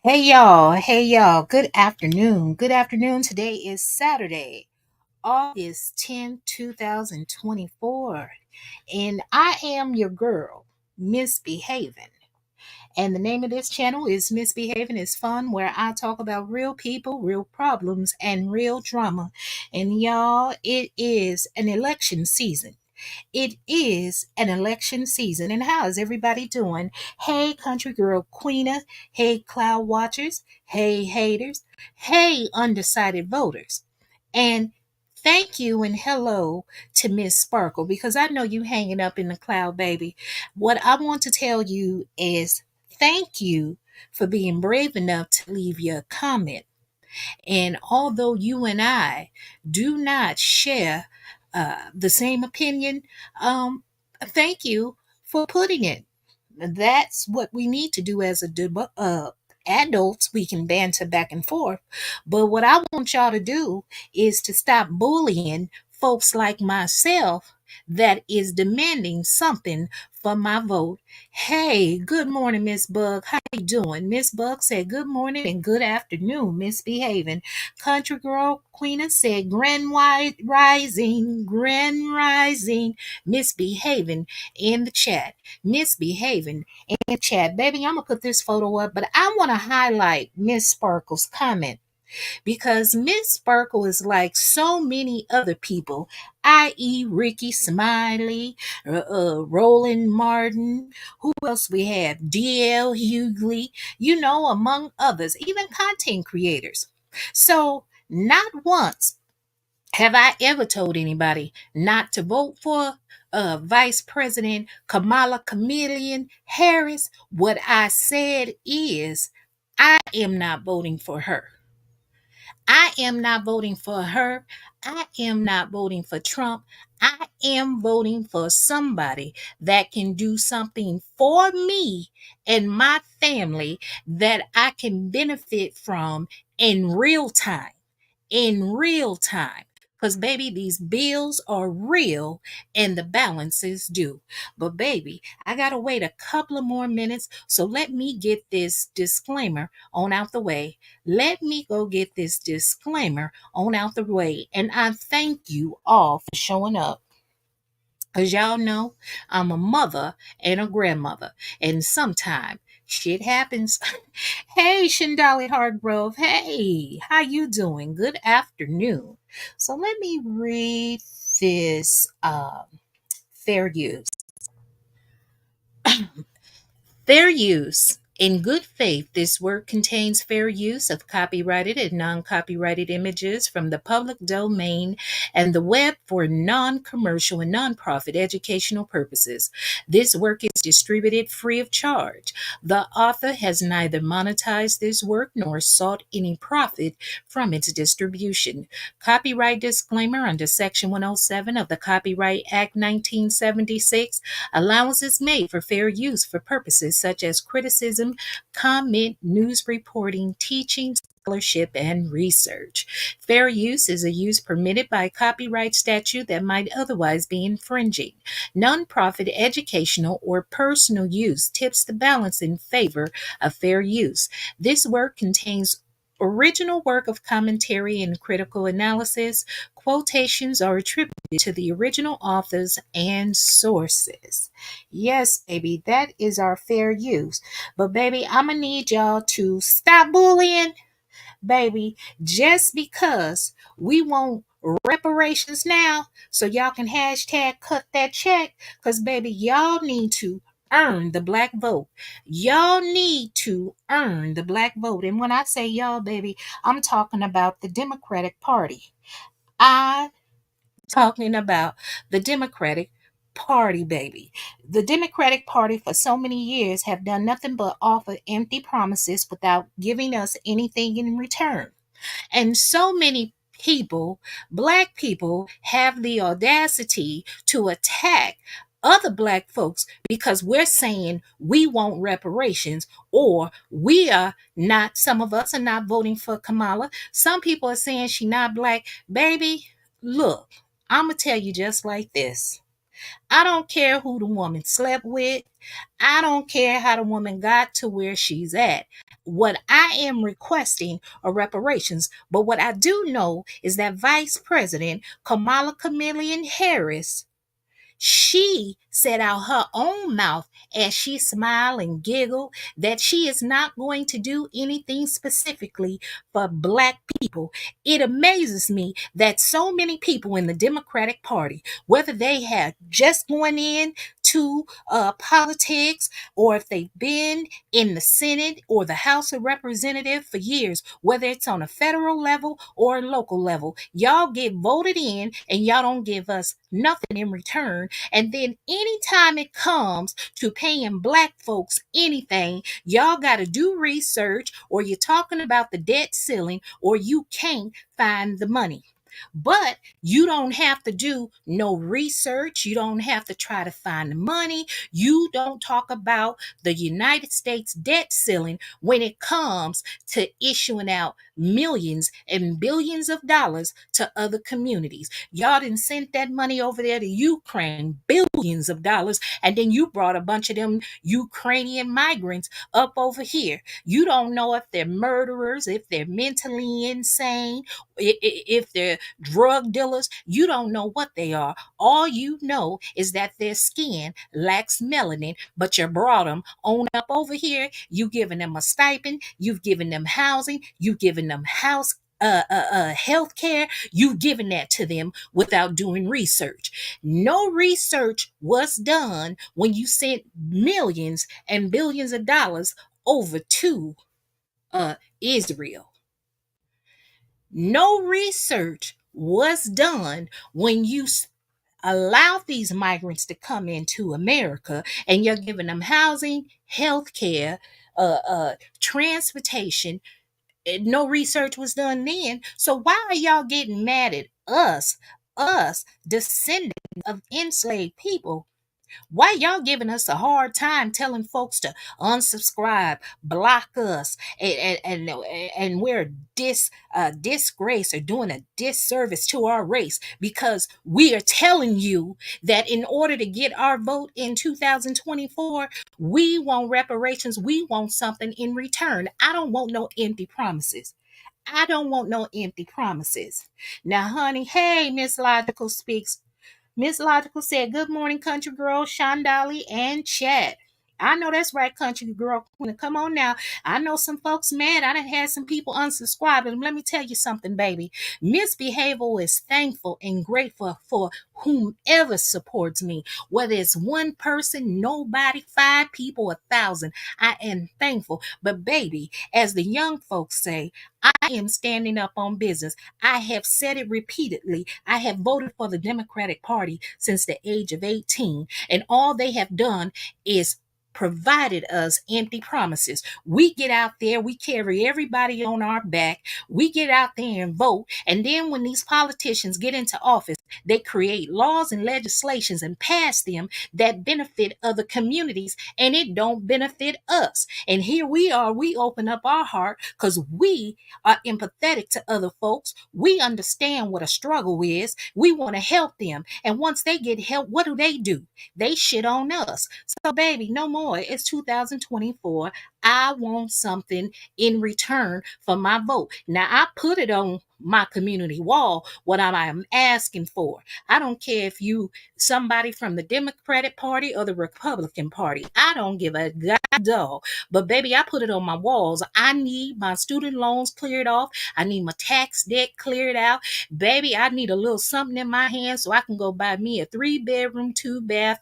Hey y'all, good afternoon. Good afternoon. Today is Saturday, August 10th, 2024. And I am your girl, Misbehaving. And the name of this channel is Misbehaving is Fun, where I talk about real people, real problems, and real drama. And y'all, it is an election season. It is an election season. And how is everybody doing? Hey, country girl Queena. Hey, cloud watchers. Hey, haters. Hey, undecided voters. And thank you and hello to Miss Sparkle because I know you hanging up in the cloud, baby. What I want to tell you is thank you for being brave enough to leave your comment. And although you and I do not share the same opinion, thank you for putting it. That's what we need to do as adults. We can banter back and forth. But what I want y'all to do is to stop bullying folks like myself that is demanding something for my vote. Hey, good morning, Miss Bug. How you doing? Miss Bug said good morning and good afternoon, misbehaving. Country girl Queena said grand rising, misbehaving in the chat. Misbehaving in the chat. Baby, I'm gonna put this photo up, but I want to highlight Miss Sparkle's comment because Miss Sparkle is like so many other people, i.e., Ricky Smiley, Roland Martin. Who else we have? D.L. Hughley, among others, even content creators. So, not once have I ever told anybody not to vote for Vice President Kamala Chameleon Harris. What I said is, I am not voting for her. I am not voting for her. I am not voting for Trump. I am voting for somebody that can do something for me and my family that I can benefit from in real time. In real time. Because, baby, these bills are real and the balance is due. But, baby, I got to wait a couple of more minutes. So let me get this disclaimer on out the way. Let me go get this disclaimer on out the way. And I thank you all for showing up. Because y'all know I'm a mother and a grandmother. And sometimes shit happens. Hey, Shindali Hardgrove. Hey, how you doing? Good afternoon. So let me read this fair use. Fair use. In good faith, this work contains fair use of copyrighted and non copyrighted images from the public domain and the web for non commercial and non-profit educational purposes. This work is distributed free of charge. The author has neither monetized this work nor sought any profit from its distribution. Copyright disclaimer under Section 107 of the Copyright Act 1976. Allowance is made for fair use for purposes such as criticism, comment, news reporting, teaching, scholarship, and research. Fair use is a use permitted by copyright statute that might otherwise be infringing. Nonprofit educational or personal use tips the balance in favor of fair use. This work contains original work of commentary and critical analysis. Quotations are attributed to the original authors and sources. Yes, baby, that is our fair use. But, baby, I'm going to need y'all to stop bullying, baby, just because we want reparations now so y'all can hashtag cut that check. Because, baby, y'all need to earn the black vote. Y'all need to earn the black vote. And when I say y'all, baby, I'm talking about the Democratic Party. I'm talking about the Democratic Party, baby. The Democratic Party for so many years have done nothing but offer empty promises without giving us anything in return. And so many people, black people, have the audacity to attack other black folks because we're saying we want reparations, or we are not, some of us are not voting for Kamala. Some people are saying she not black. Baby, look, I'm going to tell you just like this. I don't care who the woman slept with. I don't care how the woman got to where she's at. What I am requesting are reparations. But what I do know is that Vice President Kamala Chameleon Harris, she said out her own mouth as she smiled and giggled that she is not going to do anything specifically for Black people. It amazes me that so many people in the Democratic Party, whether they have just going in to politics or if they've been in the Senate or the House of Representatives for years, whether it's on a federal level or a local level, y'all get voted in and y'all don't give us nothing in return. And then anytime it comes to paying Black folks anything, y'all got to do research, or you're talking about the debt ceiling, or you can't find the money. But you don't have to do no research. You don't have to try to find the money. You don't talk about the United States debt ceiling when it comes to issuing out millions and billions of dollars to other communities. Y'all didn't send that money over there to Ukraine, billions of dollars, and then you brought a bunch of them Ukrainian migrants up over here. You don't know if they're murderers, if they're mentally insane, if they're drug dealers. You don't know what they are. All you know is that their skin lacks melanin, but you brought them on up over here. You giving them a stipend. You've given them housing. You've given them health care. You've given that to them without doing research. No research was done when you sent millions and billions of dollars over to Israel. No research was done when you allowed these migrants to come into America and you're giving them housing, health care, transportation. No research was done then. So why are y'all getting mad at us, descendants of enslaved people? Why y'all giving us a hard time telling folks to unsubscribe, block us, and we're disgrace or doing a disservice to our race because we are telling you that in order to get our vote in 2024, we want reparations. We want something in return. I don't want no empty promises. I don't want no empty promises. Now, honey, hey, Miss Logical Speaks. Miss Logical said, "Good morning, country girl, Shondali, and chat." I know that's right, country girl. Come on now. I know some folks mad. I done had some people unsubscribe. And let me tell you something, baby. Miss Behavioral is thankful and grateful for whomever supports me. Whether it's one person, nobody, 5 people, 1,000. I am thankful. But baby, as the young folks say, I am standing up on business. I have said it repeatedly. I have voted for the Democratic Party since the age of 18, and all they have done is provided us empty promises. We get out there, we carry everybody on our back, we get out there and vote, and then when these politicians get into office, they create laws and legislations and pass them that benefit other communities, and it don't benefit us. And here we are, we open up our heart because we are empathetic to other folks. We understand what a struggle is. We want to help them. And once they get help, what do? They shit on us. So, baby, no more. It's 2024. I want something in return for my vote. Now, I put it on my community wall what I'm asking for. I don't care if you somebody from the Democratic Party or the Republican Party. I don't give a god. But baby, I put it on my walls. I need my student loans cleared off. I need my tax debt cleared out. Baby, I need a little something in my hand so I can go buy me a 3-bedroom, 2-bath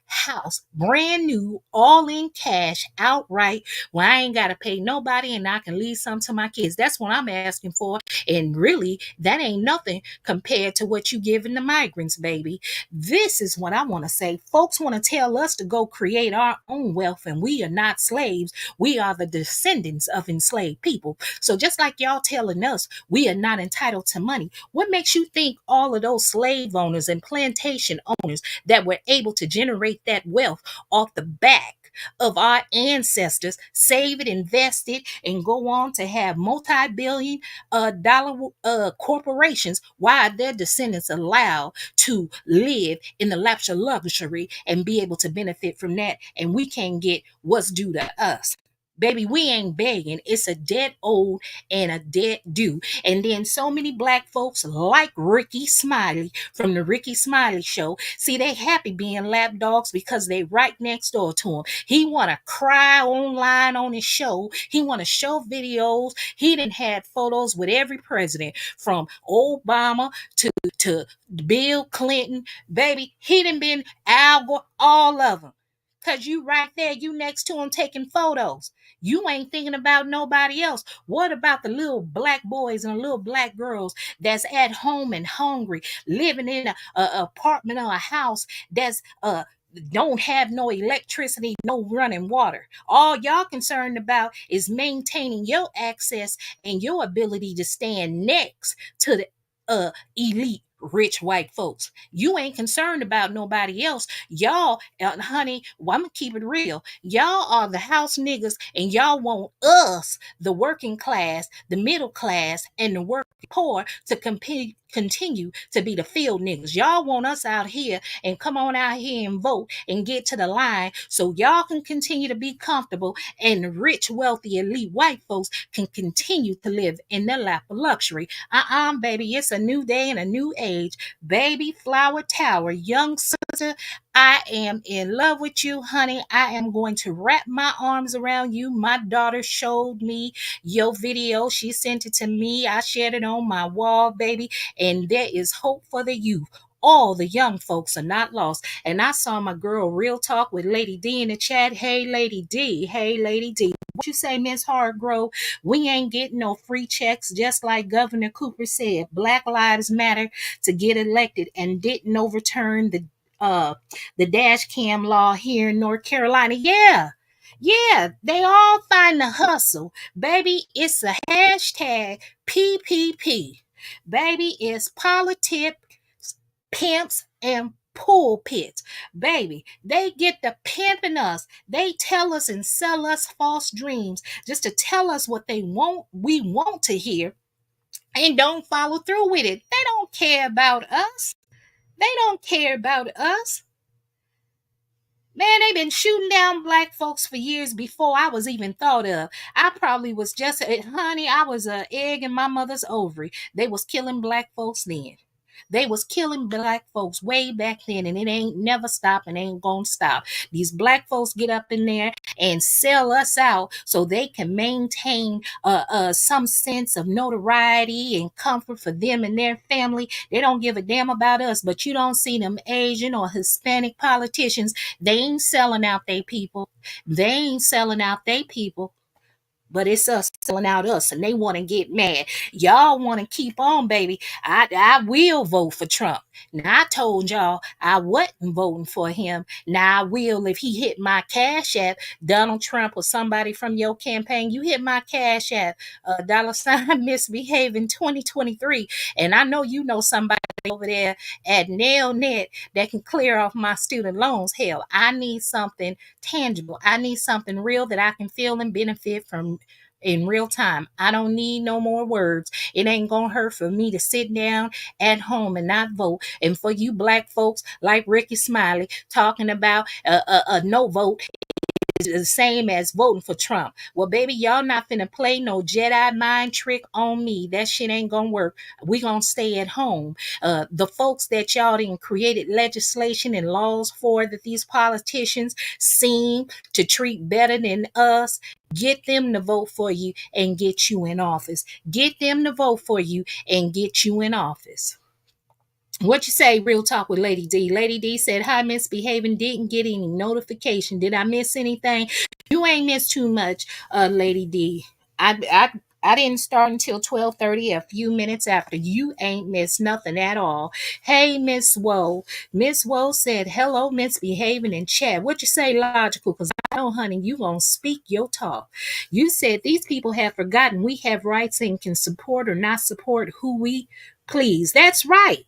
house, brand new, all in cash, outright, where I ain't got to pay nobody and I can leave some to my kids. That's what I'm asking for. And really, that ain't nothing compared to what you giving the migrants, baby. This is what I want to say. Folks want to tell us to go create our own wealth, and we are not slaves. We are the descendants of enslaved people. So just like y'all telling us we are not entitled to money, what makes you think all of those slave owners and plantation owners that were able to generate that wealth off the back of our ancestors, save it, invest it, and go on to have multi-billion dollar corporations, while their descendants allowed to live in the laps of luxury and be able to benefit from that, and we can't get what's due to us. Baby, we ain't begging. It's a debt owed and a debt due. And then so many black folks like Ricky Smiley from the Ricky Smiley Show. See, they happy being lapdogs because they right next door to him. He want to cry online on his show. He want to show videos. He done had photos with every president from Obama to Bill Clinton. Baby, he done been Al Gore, all of them. Cause you right there, you next to him taking photos. You ain't thinking about nobody else. What about the little black boys and little black girls that's at home and hungry, living in a apartment or a house that's don't have no electricity, no running water? All y'all concerned about is maintaining your access and your ability to stand next to the elite rich white folks. You ain't concerned about nobody else. Y'all, honey, well, I'm gonna keep it real. Y'all are the house niggas, and y'all want us, the working class, the middle class, and the working poor, to continue to be the field niggas. Y'all want us out here and come on out here and vote and get to the line so y'all can continue to be comfortable, and the rich, wealthy, elite white folks can continue to live in their lap of luxury. Baby, it's a new day and a new age. Baby Flower Tower, young sister, I am in love with you, honey. I am going to wrap my arms around you. My daughter showed me your video. She sent it to me. I shared it on my wall, baby. And there is hope for the youth. All the young folks are not lost. And I saw my girl Real Talk with Lady D in the chat. Hey, Lady D. Hey, Lady D. What you say, Miss Hargrove? We ain't getting no free checks, just like Governor Cooper said. Black Lives Matter to get elected and didn't overturn the dash cam law here in North Carolina. Yeah, they all find the hustle. Baby, it's a hashtag PPP. Baby, it's politics, pimps, and pulpits. Baby, they get to pimping us. They tell us and sell us false dreams just to tell us what we want to hear, and don't follow through with it. They don't care about us. They don't care about us. Man, they've been shooting down black folks for years before I was even thought of. I probably was just, honey, I was an egg in my mother's ovary. They was killing black folks then. They was killing black folks way back then, and it ain't never stopped and ain't gonna stop. These black folks get up in there and sell us out so they can maintain some sense of notoriety and comfort for them and their family. They don't give a damn about us, but you don't see them Asian or Hispanic politicians. They ain't selling out their people. They ain't selling out their people. But it's us selling out us, and they want to get mad. Y'all want to keep on, baby. I will vote for Trump. Now, I told y'all I wasn't voting for him. Now, I will if he hit my Cash App, Donald Trump or somebody from your campaign. You hit my Cash App, $ misbehaving 2023. And I know you know somebody over there at NailNet that can clear off my student loans. Hell, I need something tangible. I need something real that I can feel and benefit from in real time. I don't need no more words. It ain't gonna hurt for me to sit down at home and not vote. And for you black folks like Ricky Smiley talking about a no vote is the same as voting for Trump. Well, baby, y'all not finna play no Jedi mind trick on me. That shit ain't gonna work. We gonna stay at home. The folks that y'all didn't created legislation and laws for, that these politicians seem to treat better than us, get them to vote for you and get you in office. Get them to vote for you and get you in office. What you say, Real Talk with Lady D? Lady D said, hi, misbehaving, didn't get any notification. Did I miss anything? You ain't missed too much, Lady D. I didn't start until 12:30, a few minutes after. You ain't missed nothing at all. Hey, Miss Woe. Miss Woe said, hello, misbehaving in chat. What you say, Logical? Because I know, honey, you gonna speak your talk. You said these people have forgotten we have rights and can support or not support who we please. That's right.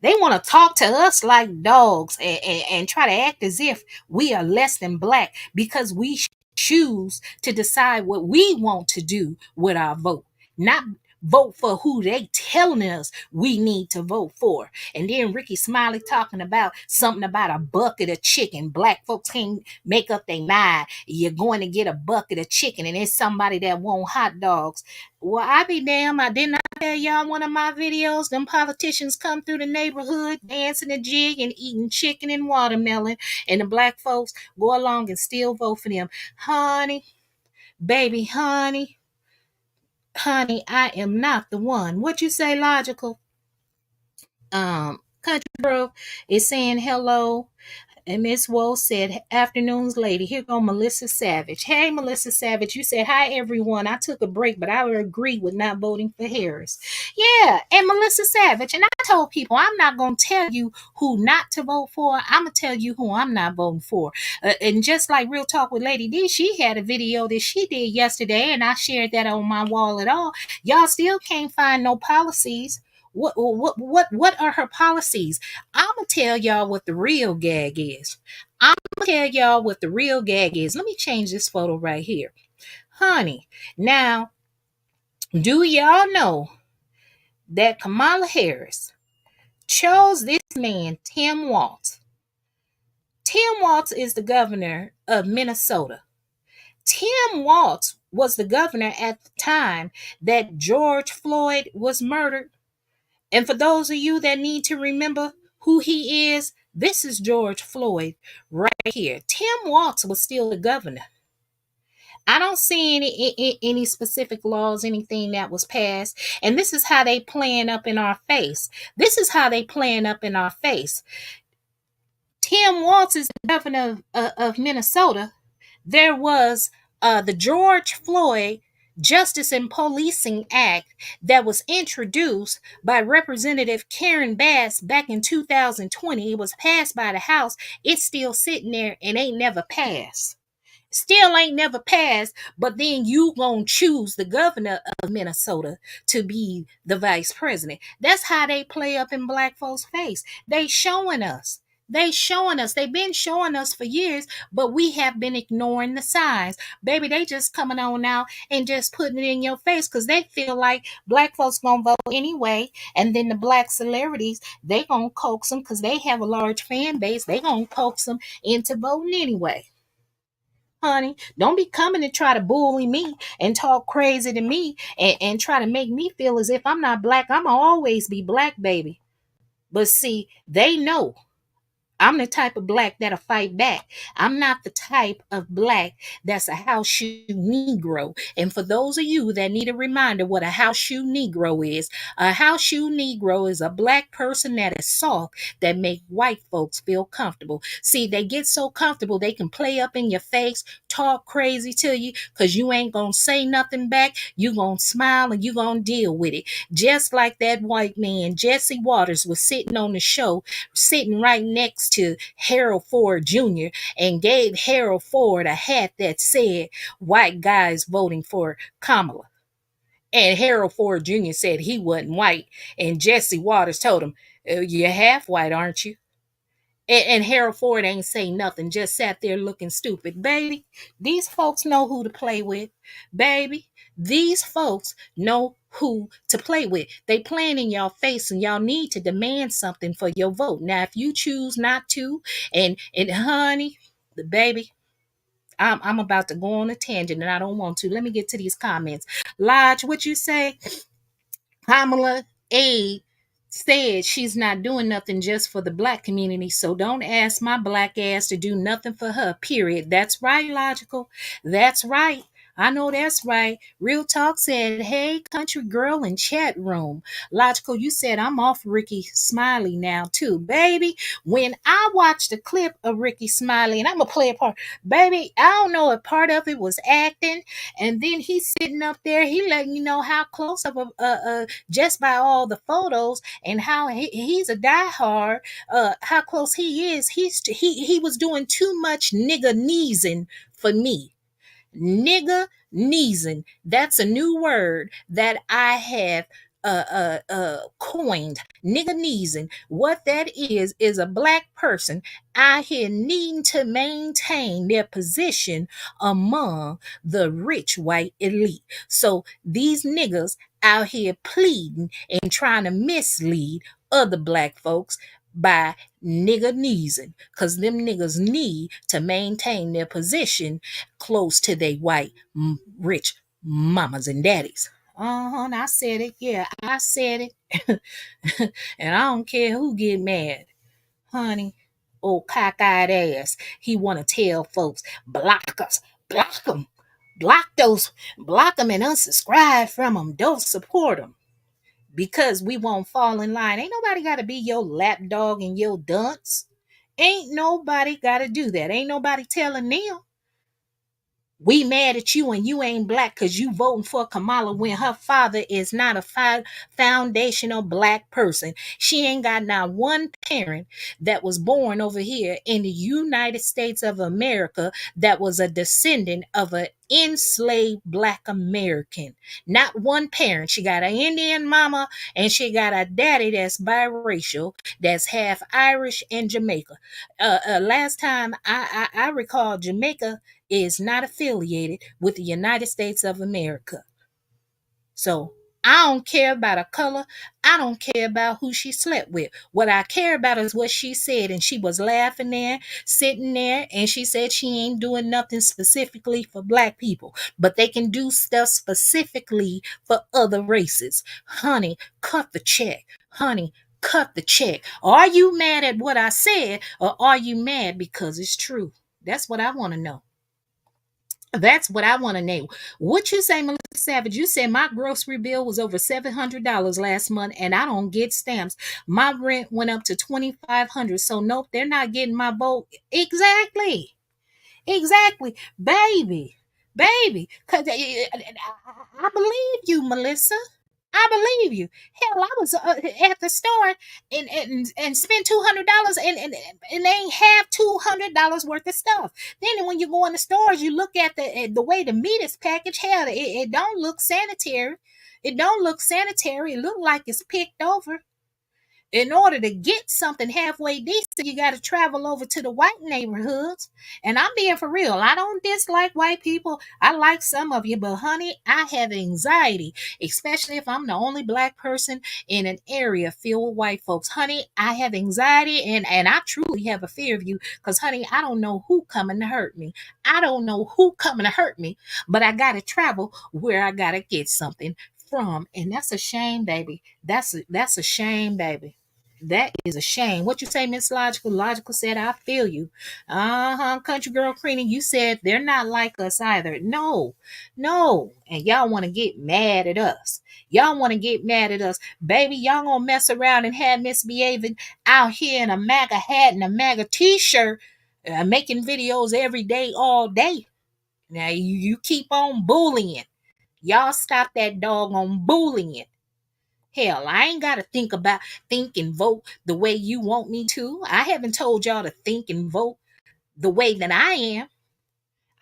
They want to talk to us like dogs and try to act as if we are less than black because we choose to decide what we want to do with our vote, not vote for who they telling us we need to vote for. And then Ricky Smiley talking about something about a bucket of chicken. Black folks can't make up their mind. You're going to get a bucket of chicken and it's somebody that want hot dogs. Well, I be damn, I did not tell y'all one of my videos. Them politicians come through the neighborhood dancing a jig and eating chicken and watermelon, and the black folks go along and still vote for them. Honey, baby, honey, I am not the one. What you say, logical? Country bro is saying hello. And Miss Woe said, afternoons, lady. Here go Melissa Savage. Hey, Melissa Savage. You said, hi, everyone. I took a break, but I would agree with not voting for Harris. Yeah, and Melissa Savage. And I told people, I'm not going to tell you who not to vote for. I'm going to tell you who I'm not voting for. And just like Real Talk with Lady D, she had a video that she did yesterday, and I shared that on my wall at all. Y'all still can't find no policies. What are her policies? I'm gonna tell y'all what the real gag is. I'm gonna tell y'all what the real gag is. Let me change this photo right here. Honey, now, do y'all know that Kamala Harris chose this man, Tim Walz? Tim Walz is the governor of Minnesota. Tim Walz was the governor at the time that George Floyd was murdered. And for those of you that need to remember who he is, this is George Floyd right here. Tim Walz was still the governor. I don't see any specific laws, anything that was passed. And this is how they playing up in our face. This is how they playing up in our face. Tim Walz is the governor of Minnesota. There was the George Floyd Justice and Policing Act that was introduced by Representative Karen Bass back in 2020. It was passed by the House. It's still sitting there and ain't never passed. Still ain't never passed, but then you gonna choose the governor of Minnesota to be the vice president. That's how they play up in black folks' face. They showing us. They showing us. They've been showing us for years, but we have been ignoring the signs. Baby, they just coming on now and just putting it in your face because they feel like black folks gonna vote anyway. And then the black celebrities, they gonna coax them because they have a large fan base. They gonna coax them into voting anyway. Honey, don't be coming to try to bully me and talk crazy to me and try to make me feel as if I'm not black. I'm gonna always be black, baby. But see, they know I'm the type of black that'll fight back. I'm not the type of black that's a house shoe Negro. And for those of you that need a reminder what a house shoe Negro is, a house shoe Negro is a black person that is soft that make white folks feel comfortable. See, they get so comfortable they can play up in your face, talk crazy to you because you ain't gonna say nothing back. You gonna smile and you gonna deal with it. Just like that white man, Jesse Waters, was sitting on the show, sitting right next to Harold Ford Jr. and gave Harold Ford a hat that said white guys voting for Kamala. And Harold Ford Jr. said he wasn't white. And Jesse Waters told him, you're half white, aren't you? And Harold Ford ain't say nothing, just sat there looking stupid. Baby, these folks know who to play with. Baby, these folks know who to play with. They playing in y'all face and y'all need to demand something for your vote. Now, if you choose not to, and honey, the baby, I'm about to go on a tangent and I don't want to. Let me get to these comments. Lodge, what you say? Kamala A said she's not doing nothing just for the black community, so don't ask my black ass to do nothing for her, period. That's right, Logical. That's right. I know that's right. Real Talk said, hey, country girl in chat room. Logical, you said I'm off Ricky Smiley now too. Baby, when I watched the clip of Ricky Smiley, and I'm going to play a part, baby, I don't know if part of it was acting, and then he's sitting up there, he letting you know how close of a just by all the photos and how he's a diehard, how close he is. He was doing too much nigga neezing for me. Nigga neezing. That's a new word that I have coined nigger. What that is a black person out here needing to maintain their position among the rich white elite. So these niggas out here pleading and trying to mislead other black folks by nigger because them niggas need to maintain their position close to their white rich mamas and daddies. Uh-huh, I said it. Yeah, I said it. And I don't care who get mad, honey. Old cockeyed ass. He want to tell folks, block us, block them, block them and unsubscribe from them. Don't support them because we won't fall in line. Ain't nobody got to be your lapdog and your dunce. Ain't nobody got to do that. Ain't nobody telling them. We mad at you and you ain't black because you voting for Kamala when her father is not a foundational black person. She ain't got not one parent that was born over here in the United States of America that was a descendant of an enslaved black American. Not one parent. She got an Indian mama and she got a daddy that's biracial, that's half Irish and Jamaica. Last time I recall, Jamaica is not affiliated with the United States of America. So I don't care about her color. I don't care about who she slept with. What I care about is what she said. And she was laughing there, sitting there, and she said she ain't doing nothing specifically for black people, but they can do stuff specifically for other races. Honey, cut the check. Honey, cut the check. Are you mad at what I said, or are you mad because it's true? That's what I want to know. That's what I want to know. What you say, Melissa Savage? You said my grocery bill was over $700 last month, and I don't get stamps. My rent went up to $2,500. So nope, they're not getting my vote. Exactly, exactly, baby. Cause I believe you, Melissa. I believe you. Hell, I was at the store and spent $200 and they ain't have $200 worth of stuff. Then when you go in the stores, you look at the way the meat is packaged. Hell, it don't look sanitary. It don't look sanitary. It look like it's picked over. In order to get something halfway decent, you got to travel over to the white neighborhoods. And I'm being for real. I don't dislike white people. I like some of you, but honey, I have anxiety, especially if I'm the only black person in an area filled with white folks. Honey, I have anxiety and I truly have a fear of you because, honey, I don't know who coming to hurt me. I don't know who coming to hurt me, but I got to travel where I got to get something from. And that's a shame, baby. That's a shame, baby. That is a shame. What you say, Miss Logical? Logical said, I feel you. Country girl Creenie, you said they're not like us either. No. And y'all want to get mad at us. Y'all want to get mad at us. Baby, y'all gonna mess around and have misbehaving out here in a MAGA hat and a MAGA t-shirt, making videos every day, all day. Now you keep on bullying. Y'all stop that doggone bullying. Hell, I ain't got to think and vote the way you want me to. I haven't told y'all to think and vote the way that I am.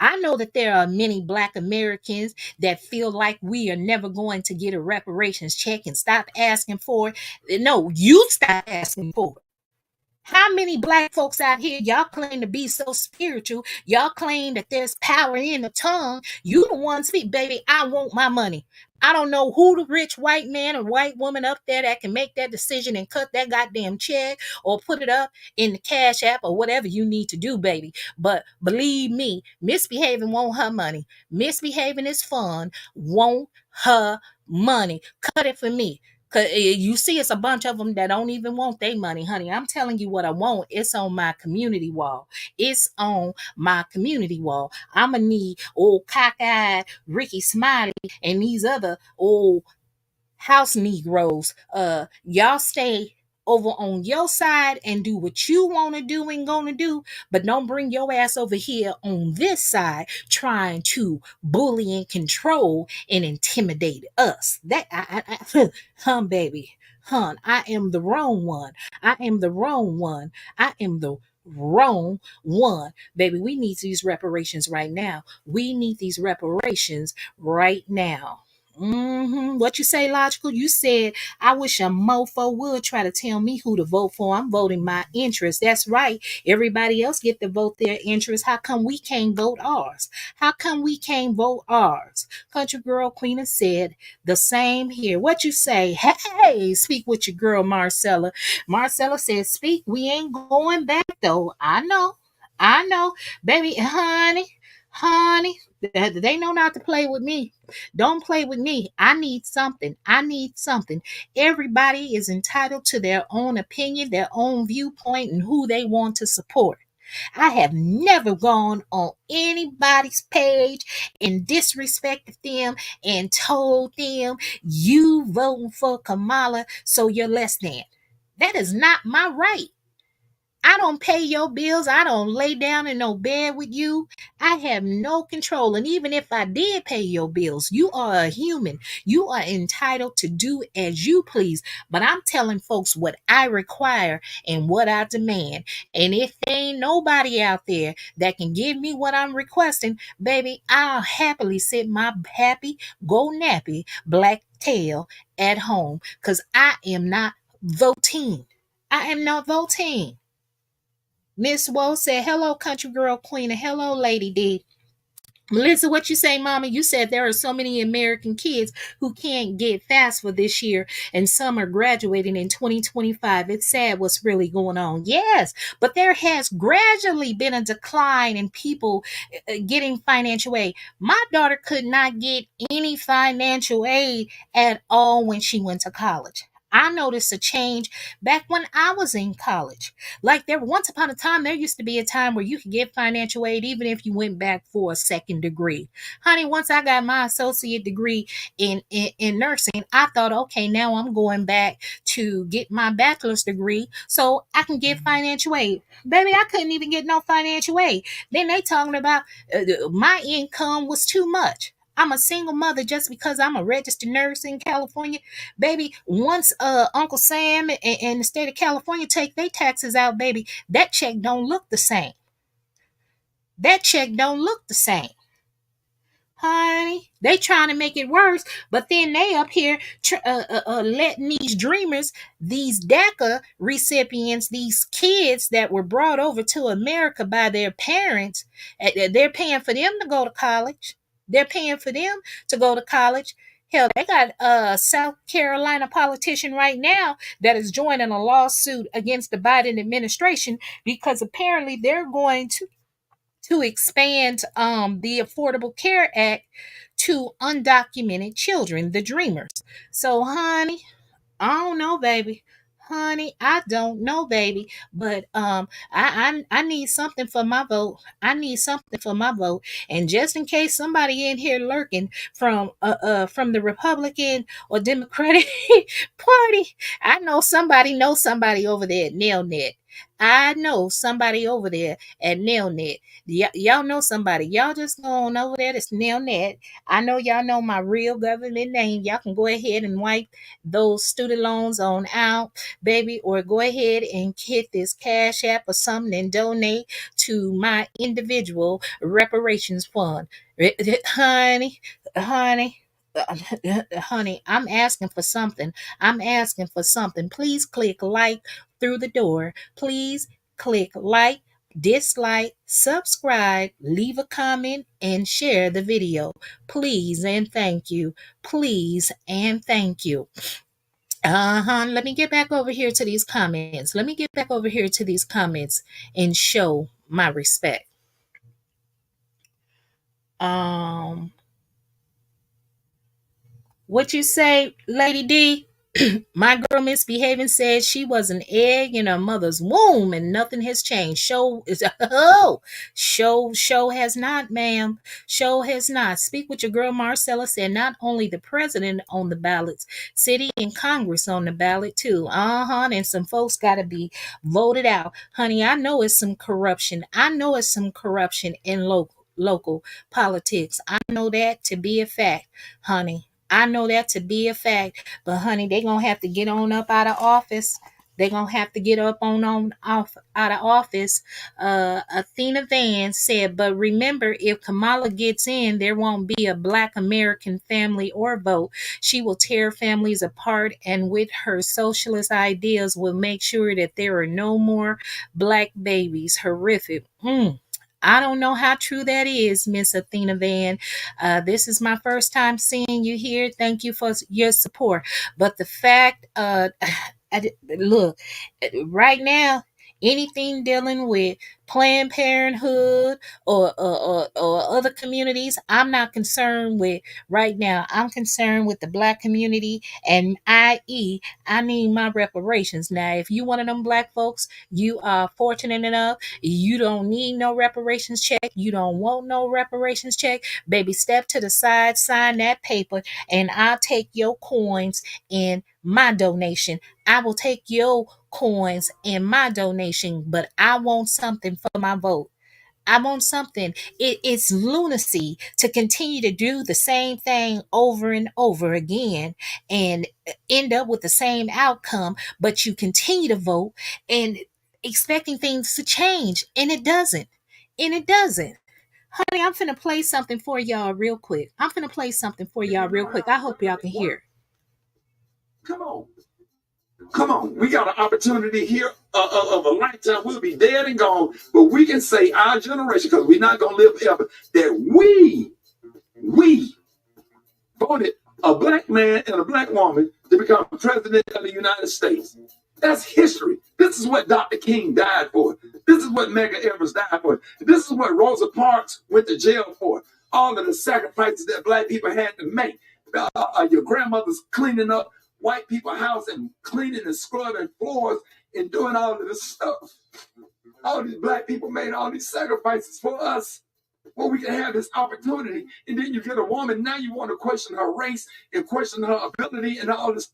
I know that there are many black Americans that feel like we are never going to get a reparations check and stop asking for it. No, you stop asking for it. How many black folks out here, y'all claim to be so spiritual, y'all claim that there's power in the tongue, you the one speak, baby, I want my money. I don't know who the rich white man or white woman up there that can make that decision and cut that goddamn check or put it up in the Cash App or whatever you need to do, baby. But believe me, misbehaving want her money. Misbehaving is fun, want her money. Cut it for me. Cause you see, it's a bunch of them that don't even want their money, honey. I'm telling you what I want. It's on my community wall. It's on my community wall. I'ma need old cockeyed Ricky Smiley and these other old house Negroes. Y'all stay over on your side and do what you want to do and gonna do, but don't bring your ass over here on this side trying to bully and control and intimidate us. That baby, I am the wrong one. I am the wrong one. I am the wrong one, baby. We need these reparations right now. We need these reparations right now. What you say, logical? You said, I wish a mofo would try to tell me who to vote for. I'm voting my interest. That's right. Everybody else get to vote their interest. How come we can't vote ours? How come we can't vote ours? Country Girl Queen has said the same here. What you say? Hey, speak with your girl, Marcella. Marcella said, speak. We ain't going back, though. I know. I know. Baby, honey, they know not to play with me. Don't play with me. I need something. I need something. Everybody is entitled to their own opinion, their own viewpoint, and who they want to support. I have never gone on anybody's page and disrespected them and told them you voting for Kamala, so you're less than. That is not my right. I don't pay your bills. I don't lay down in no bed with you. I have no control. And even if I did pay your bills, you are a human. You are entitled to do as you please. But I'm telling folks what I require and what I demand. And if there ain't nobody out there that can give me what I'm requesting, baby, I'll happily sit my happy, go nappy black tail at home because I am not voting. I am not voting. Miss Woe said, hello, country girl queen, and hello, Lady D. Melissa, what you say, Mama? You said there are so many American kids who can't get FAFSA this year, and some are graduating in 2025. It's sad what's really going on. Yes, but there has gradually been a decline in people getting financial aid. My daughter could not get any financial aid at all when she went to college. I noticed a change back when I was in college. Like there once upon a time, there used to be a time where you could get financial aid even if you went back for a second degree. Honey, once I got my associate degree in nursing, I thought, okay, now I'm going back to get my bachelor's degree so I can get financial aid. Baby, I couldn't even get no financial aid. Then they talking about my income was too much. I'm a single mother just because I'm a registered nurse in California. Baby, once Uncle Sam and the state of California take their taxes out, baby, that check don't look the same. That check don't look the same. Honey, they trying to make it worse, but then they up here letting these dreamers, these DACA recipients, these kids that were brought over to America by their parents, they're paying for them to go to college. They're paying for them to go to college. Hell, they got a South Carolina politician right now that is joining a lawsuit against the Biden administration because apparently they're going to expand the Affordable Care Act to undocumented children, the dreamers. So, honey, I don't know, baby. Honey, I don't know, baby. But I need something for my vote. I need something for my vote. And just in case somebody in here lurking from the Republican or Democratic Party, I know somebody over there at Nailnet. I know somebody over there at Nailnet. Y'all know somebody. Y'all just go on over there. It's Nailnet. I know y'all know my real government name. Y'all can go ahead and wipe those student loans on out, baby, or go ahead and hit this Cash App or something and donate to my individual reparations fund. Honey, honey. Honey, I'm asking for something. I'm asking for something. Please click like through the door. Please click like, dislike, subscribe, leave a comment, and share the video. Please and thank you. Please and thank you. Let me get back over here to these comments. Let me get back over here to these comments and show my respect. What you say, Lady D? My girl misbehaving said she was an egg in her mother's womb and nothing has changed. Show is show has not, ma'am. Show has not. Speak with your girl Marcella said not only the president on the ballots, city and Congress on the ballot too. And some folks gotta be voted out. Honey, I know it's some corruption. I know it's some corruption in local politics. I know that to be a fact, honey. I know that to be a fact, but honey, they gonna have to get on up out of office. They're gonna have to get up on off out of office. Athena Van said, but remember, if Kamala gets in, there won't be a Black American family or vote. She will tear families apart, and with her socialist ideas, will make sure that there are no more Black babies. Horrific. I don't know how true that is, Miss Athena Van. This is my first time seeing you here. Thank you for your support. But the fact, look, right now, anything dealing with Planned Parenthood or other communities, I'm not concerned with right now. I'm concerned with the Black community, and i.e., I need my reparations. Now, if you one of them Black folks, you are fortunate enough, you don't need no reparations check, you don't want no reparations check, baby, step to the side, sign that paper, and I'll take your coins in my donation. I will take your coins in my donation, but I want something for my vote. I want something. It's lunacy to continue to do the same thing over and over again and end up with the same outcome, but you continue to vote and expecting things to change, and it doesn't. And it doesn't. Honey, I'm finna play something for y'all real quick. I'm finna play something for y'all real quick. I hope y'all can hear. Come on. Come on, we got an opportunity here of a lifetime. We'll be dead and gone, but we can say our generation, because we're not going to live forever, that we voted a Black man and a Black woman to become president of the United States. That's history. This is what Dr. King died for. This is what Medgar Evers died for. This is what Rosa Parks went to jail for. All of the sacrifices that Black people had to make. Your grandmother's cleaning up white people's house and cleaning and scrubbing floors and doing all of this stuff. All these Black people made all these sacrifices for us. Well, we can have this opportunity, and then you get a woman, now you want to question her race and question her ability and all this.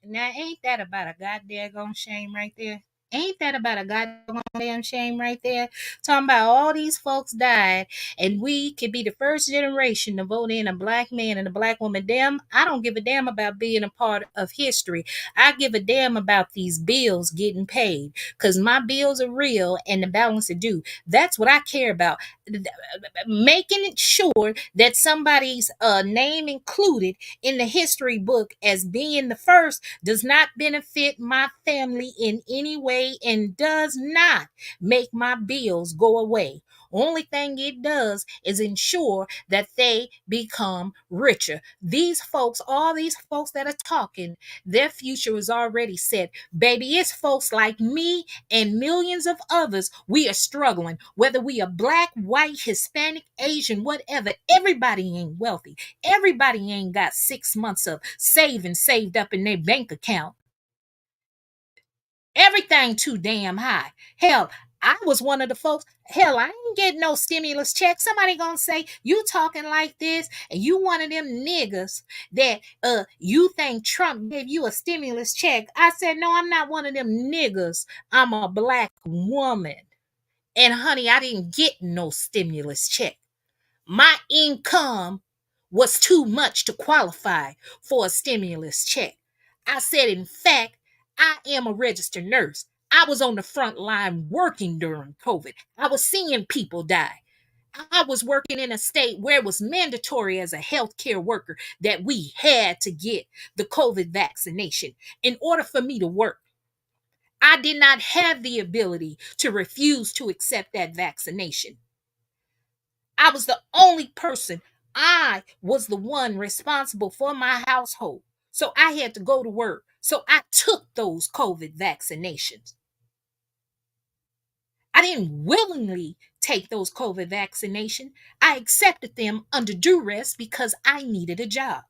Now, ain't that about a goddamn shame right there? Ain't that about a goddamn shame right there? Talking about all these folks died, and we could be the first generation to vote in a Black man and a Black woman. Damn, I don't give a damn about being a part of history. I give a damn about these bills getting paid, because my bills are real and the balance are due. That's what I care about. Making it sure that somebody's name included in the history book as being the first does not benefit my family in any way and does not make my bills go away. Only thing it does is ensure that they become richer. These folks, all these folks that are talking, their future is already set. Baby, it's folks like me and millions of others. We are struggling, whether we are Black, white, Hispanic, Asian, whatever. Everybody ain't wealthy. Everybody ain't got 6 months of saving saved up in their bank account. Everything too damn high. Hell, I was one of the folks. Hell, I ain't getting no stimulus check. Somebody gonna say you talking like this, and you one of them niggas that you think Trump gave you a stimulus check. I said no, I'm not one of them niggas. I'm a Black woman, and honey, I didn't get no stimulus check. My income was too much to qualify for a stimulus check. I said, in fact, I am a registered nurse. I was on the front line working during COVID. I was seeing people die. I was working in a state where it was mandatory as a healthcare worker that we had to get the COVID vaccination in order for me to work. I did not have the ability to refuse to accept that vaccination. I was the only person. I was the one responsible for my household. So I had to go to work. So I took those COVID vaccinations. I didn't willingly take those COVID vaccinations. I accepted them under duress because I needed a job.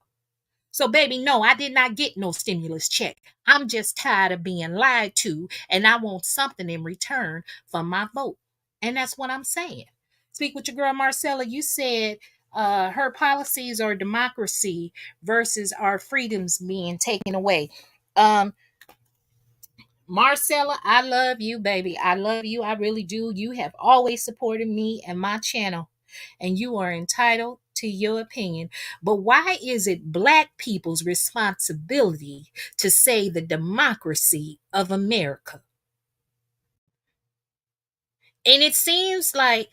So, baby, no, I did not get no stimulus check. I'm just tired of being lied to, and I want something in return for my vote. And that's what I'm saying. Speak with your girl, Marcella. You said her policies are democracy versus our freedoms being taken away. Um, Marcella, I love you, baby. I love you. I really do. You have always supported me and my channel, and you are entitled to your opinion, but why is it black people's responsibility to say the democracy of America? And it seems like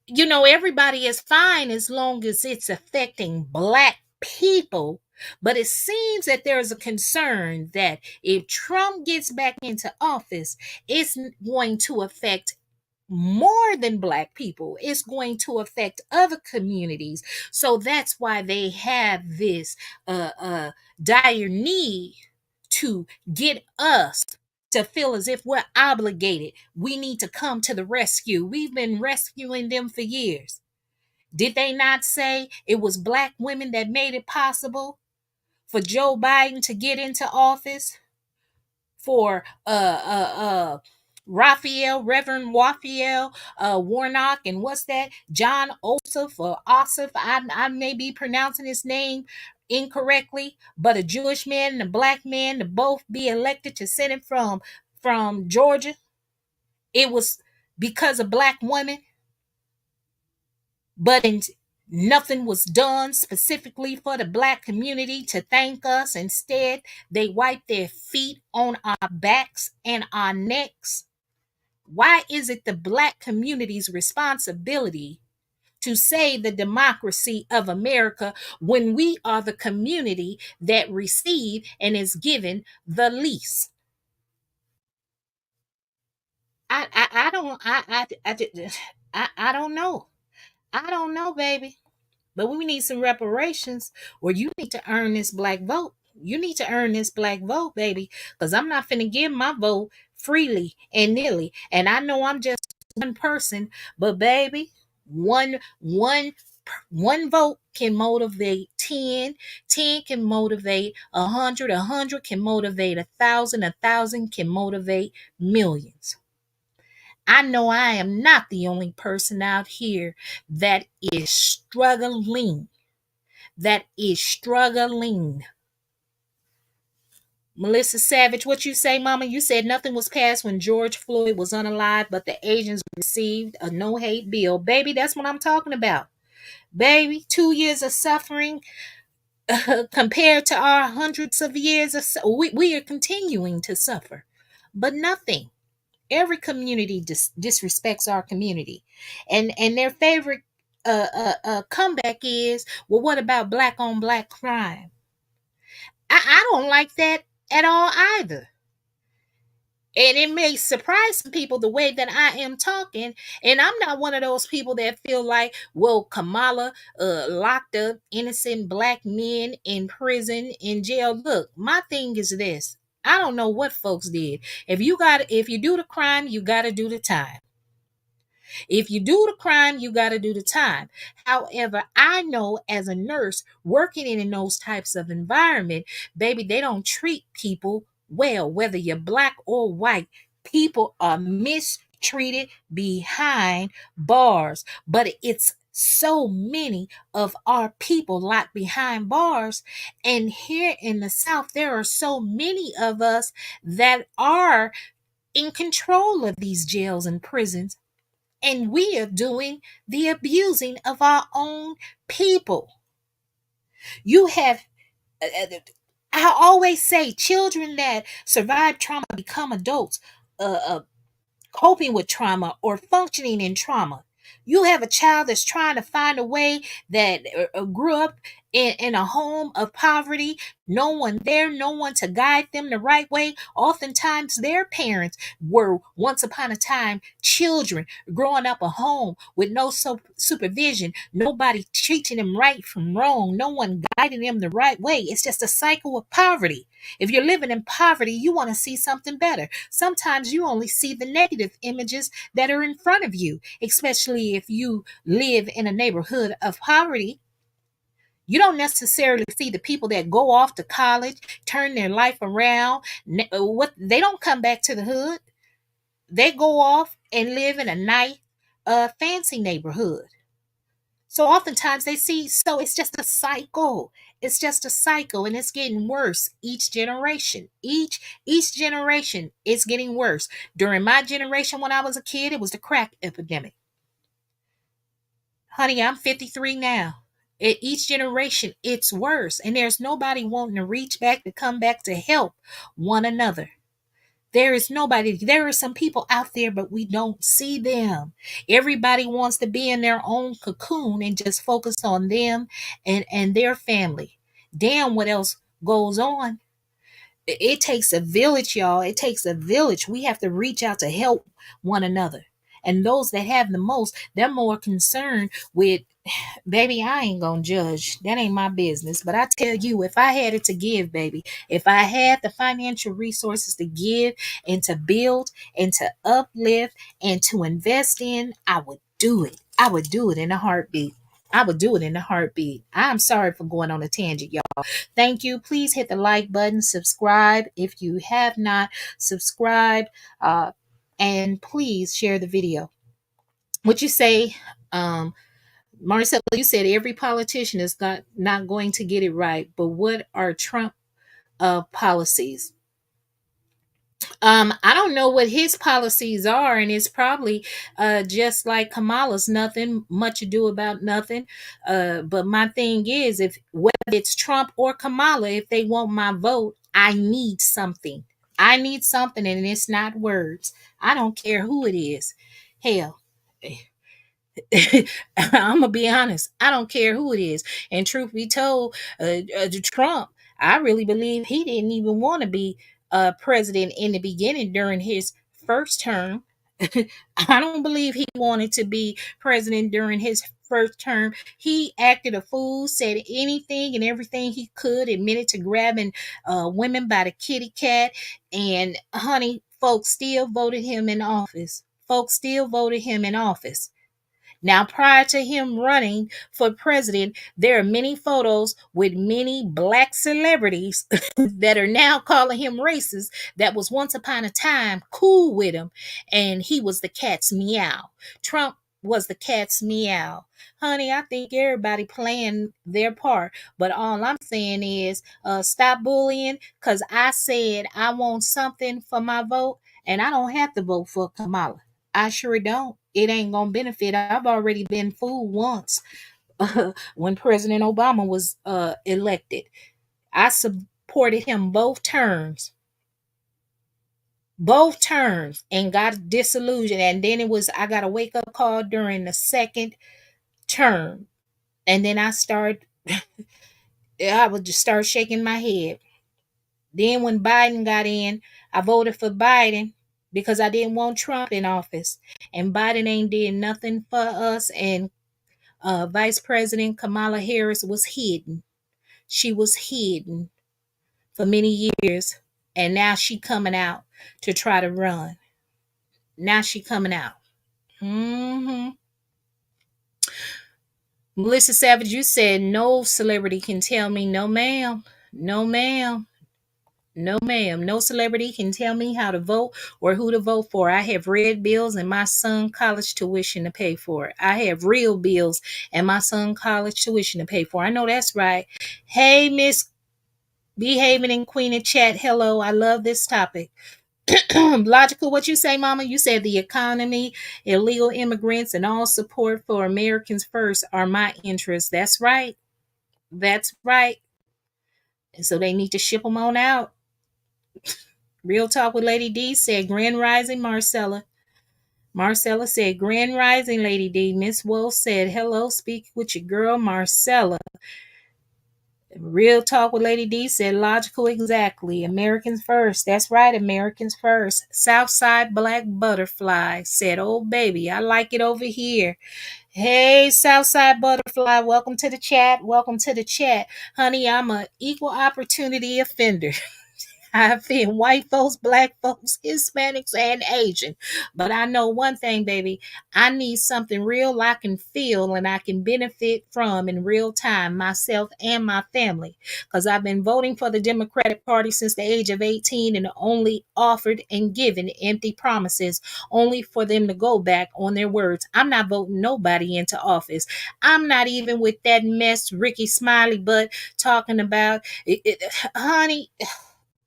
everybody is fine as long as it's affecting black people. But it seems that there's a concern that if Trump gets back into office, it's going to affect more than black people. It's going to affect other communities. So that's why they have this dire need to get us to feel as if we're obligated. We need to come to the rescue. We've been rescuing them for years. Did they not say it was black women that made it possible for Joe Biden to get into office? For Reverend Raphael Warnock, and what's that? John Ossoff or Ossoff. I may be pronouncing his name incorrectly, but a Jewish man and a black man to both be elected to Senate from Georgia. It was because of black women, but nothing was done specifically for the black community to thank us. Instead, they wiped their feet on our backs and our necks. Why is it the black community's responsibility to save the democracy of America when we are the community that receive and is given the least? I don't I don't know. I don't know, baby. But we need some reparations, or you need to earn this black vote. You need to earn this black vote, baby, because I'm not finna give my vote freely and nearly. And I know I'm just one person, but baby, one vote can motivate 10, 10 can motivate 100, 100 can motivate 1,000, 1,000 can motivate millions. I know I am not the only person out here that is struggling. That is struggling. Melissa Savage, what you say, Mama? You said nothing was passed when George Floyd was unalive, but the agents received a no hate bill. Baby, that's what I'm talking about. Baby, 2 years of suffering compared to our hundreds of years of we are continuing to suffer, but nothing. Every community disrespects our community, and their favorite comeback is, well, what about black on black crime? I don't like that at all either. And it may surprise some people the way that I am talking. And I'm not one of those people that feel like, well, Kamala locked up innocent black men in prison, in jail. Look, my thing is this. I don't know what folks did. If you do the crime, you gotta do the time. If you do the crime, you got to do the time. However, I know as a nurse working in those types of environment, baby, they don't treat people well, whether you're black or white. People are mistreated behind bars, but it's so many of our people locked behind bars. And here in the South, there are so many of us that are in control of these jails and prisons, and we are doing the abusing of our own people. You have, I always say, children that survive trauma become adults, coping with trauma or functioning in trauma. You have a child that's trying to find a way that grew up in a home of poverty, no one there, no one to guide them the right way. Oftentimes, their parents were once upon a time children growing up a home with no supervision, nobody teaching them right from wrong, no one guiding them the right way. It's just a cycle of poverty. If you're living in poverty, you want to see something better. Sometimes you only see the negative images that are in front of you, especially if you live in a neighborhood of poverty. You don't necessarily see the people that go off to college, turn their life around. What they don't come back to the hood. They go off and live in a nice, fancy neighborhood. So oftentimes they see, so it's just a cycle. It's just a cycle, and it's getting worse each generation. Each generation is getting worse. During my generation when I was a kid, it was the crack epidemic. Honey, I'm 53 now. Each generation, it's worse. And there's nobody wanting to reach back to come back to help one another. There is nobody. There are some people out there, but we don't see them. Everybody wants to be in their own cocoon and just focus on them and their family. Damn, what else goes on? It takes a village, y'all. It takes a village. We have to reach out to help one another. And those that have the most, they're more concerned with, baby, I ain't gonna judge. That ain't my business. But I tell you, if I had it to give, baby, if I had the financial resources to give and to build and to uplift and to invest in, I would do it. I would do it in a heartbeat. I would do it in a heartbeat. I'm sorry for going on a tangent, y'all. Thank you. Please hit the like button, subscribe if you have not subscribed, and please share the video. What you say, Marcella, you said every politician is not going to get it right, but what are Trump policies? I don't know what his policies are, and it's probably just like Kamala's, nothing much ado about nothing. But my thing is, if whether it's Trump or Kamala, if they want my vote, I need something. I need something, and it's not words. I don't care who it is. Hell, I'm gonna be honest. I don't care who it is. And truth be told, Trump, I really believe he didn't even want to be president in the beginning during his first term. I don't believe he wanted to be president during his first term. He acted a fool, said anything and everything he could, admitted to grabbing women by the kitty cat, and honey, folks still voted him in office. Folks still voted him in office. Now, prior to him running for president, there are many photos with many black celebrities that are now calling him racist that was once upon a time cool with him, and he was the cat's meow. Trump was the cat's meow. Honey, I think everybody playing their part, but all I'm saying is stop bullying, because I said I want something for my vote, and I don't have to vote for Kamala. I sure don't. It ain't gonna benefit. I've already been fooled once when President Obama was elected. I supported him both terms, and got disillusioned. And then it was I got a wake up call during the second term, and then I would just start shaking my head. Then when Biden got in, I voted for Biden because I didn't want Trump in office. And Biden ain't did nothing for us. And Vice President Kamala Harris was hidden. She was hidden for many years. And now she coming out to try to run. Now she coming out. hmm Melissa Savage, you said no celebrity can tell me no, ma'am. No, ma'am. No, ma'am. No celebrity can tell me how to vote or who to vote for. I have red bills and my son college tuition to pay for. I have real bills and my son college tuition to pay for. I know that's right. Hey, Miss Behaving and Queen of Chat. Hello. I love this topic. Logical, what you say, Mama? You said the economy, illegal immigrants, and all support for Americans first are my interests. That's right. That's right. And so they need to ship them on out. Real Talk with Lady D said Grand Rising, Marcella. Marcella said Grand Rising, Lady D. Miss Wolf said hello, speak with your girl, Marcella. Real Talk with Lady D said logical, exactly. Americans first. That's right, Americans first. Southside Black Butterfly said, oh baby, I like it over here. Hey, Southside Butterfly, welcome to the chat. Welcome to the chat. Honey, I'm an equal opportunity offender. I offend white folks, black folks, Hispanics, and Asian. But I know one thing, baby. I need something real I can feel and I can benefit from in real time, myself and my family. Because I've been voting for the Democratic Party since the age of 18 and only offered and given empty promises, only for them to go back on their words. I'm not voting nobody into office. I'm not even with that mess Ricky Smiley butt talking about. Honey,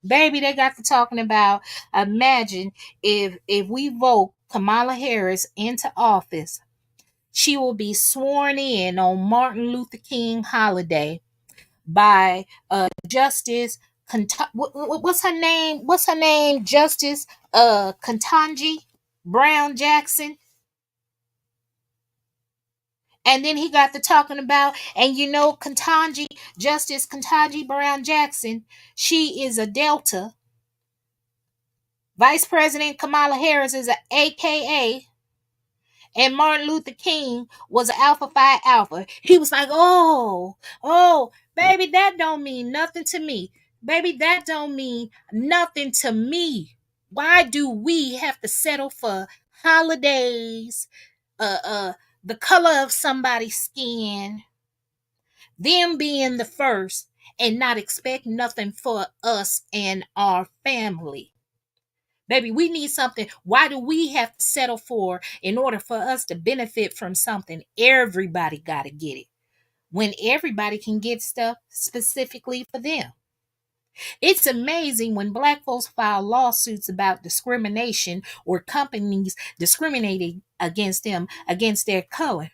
baby, they got to talking about, imagine if we vote Kamala Harris into office. She will be sworn in on Martin Luther King holiday by Justice what's her name? What's her name? Justice Ketanji Brown Jackson. And then he got to talking about, and you know, Justice Ketanji Brown Jackson, she is a Delta. Vice President Kamala Harris is a AKA, and Martin Luther King was an Alpha Phi Alpha. He was like, oh, baby, that don't mean nothing to me. Baby, that don't mean nothing to me. Why do we have to settle for holidays, uh, uh, the color of somebody's skin, them being the first, and not expect nothing for us and our family? Baby, we need something. Why do we have to settle for in order for us to benefit from something? Everybody got to get it when everybody can get stuff specifically for them. It's amazing when Black folks file lawsuits about discrimination or companies discriminating against them, against their color.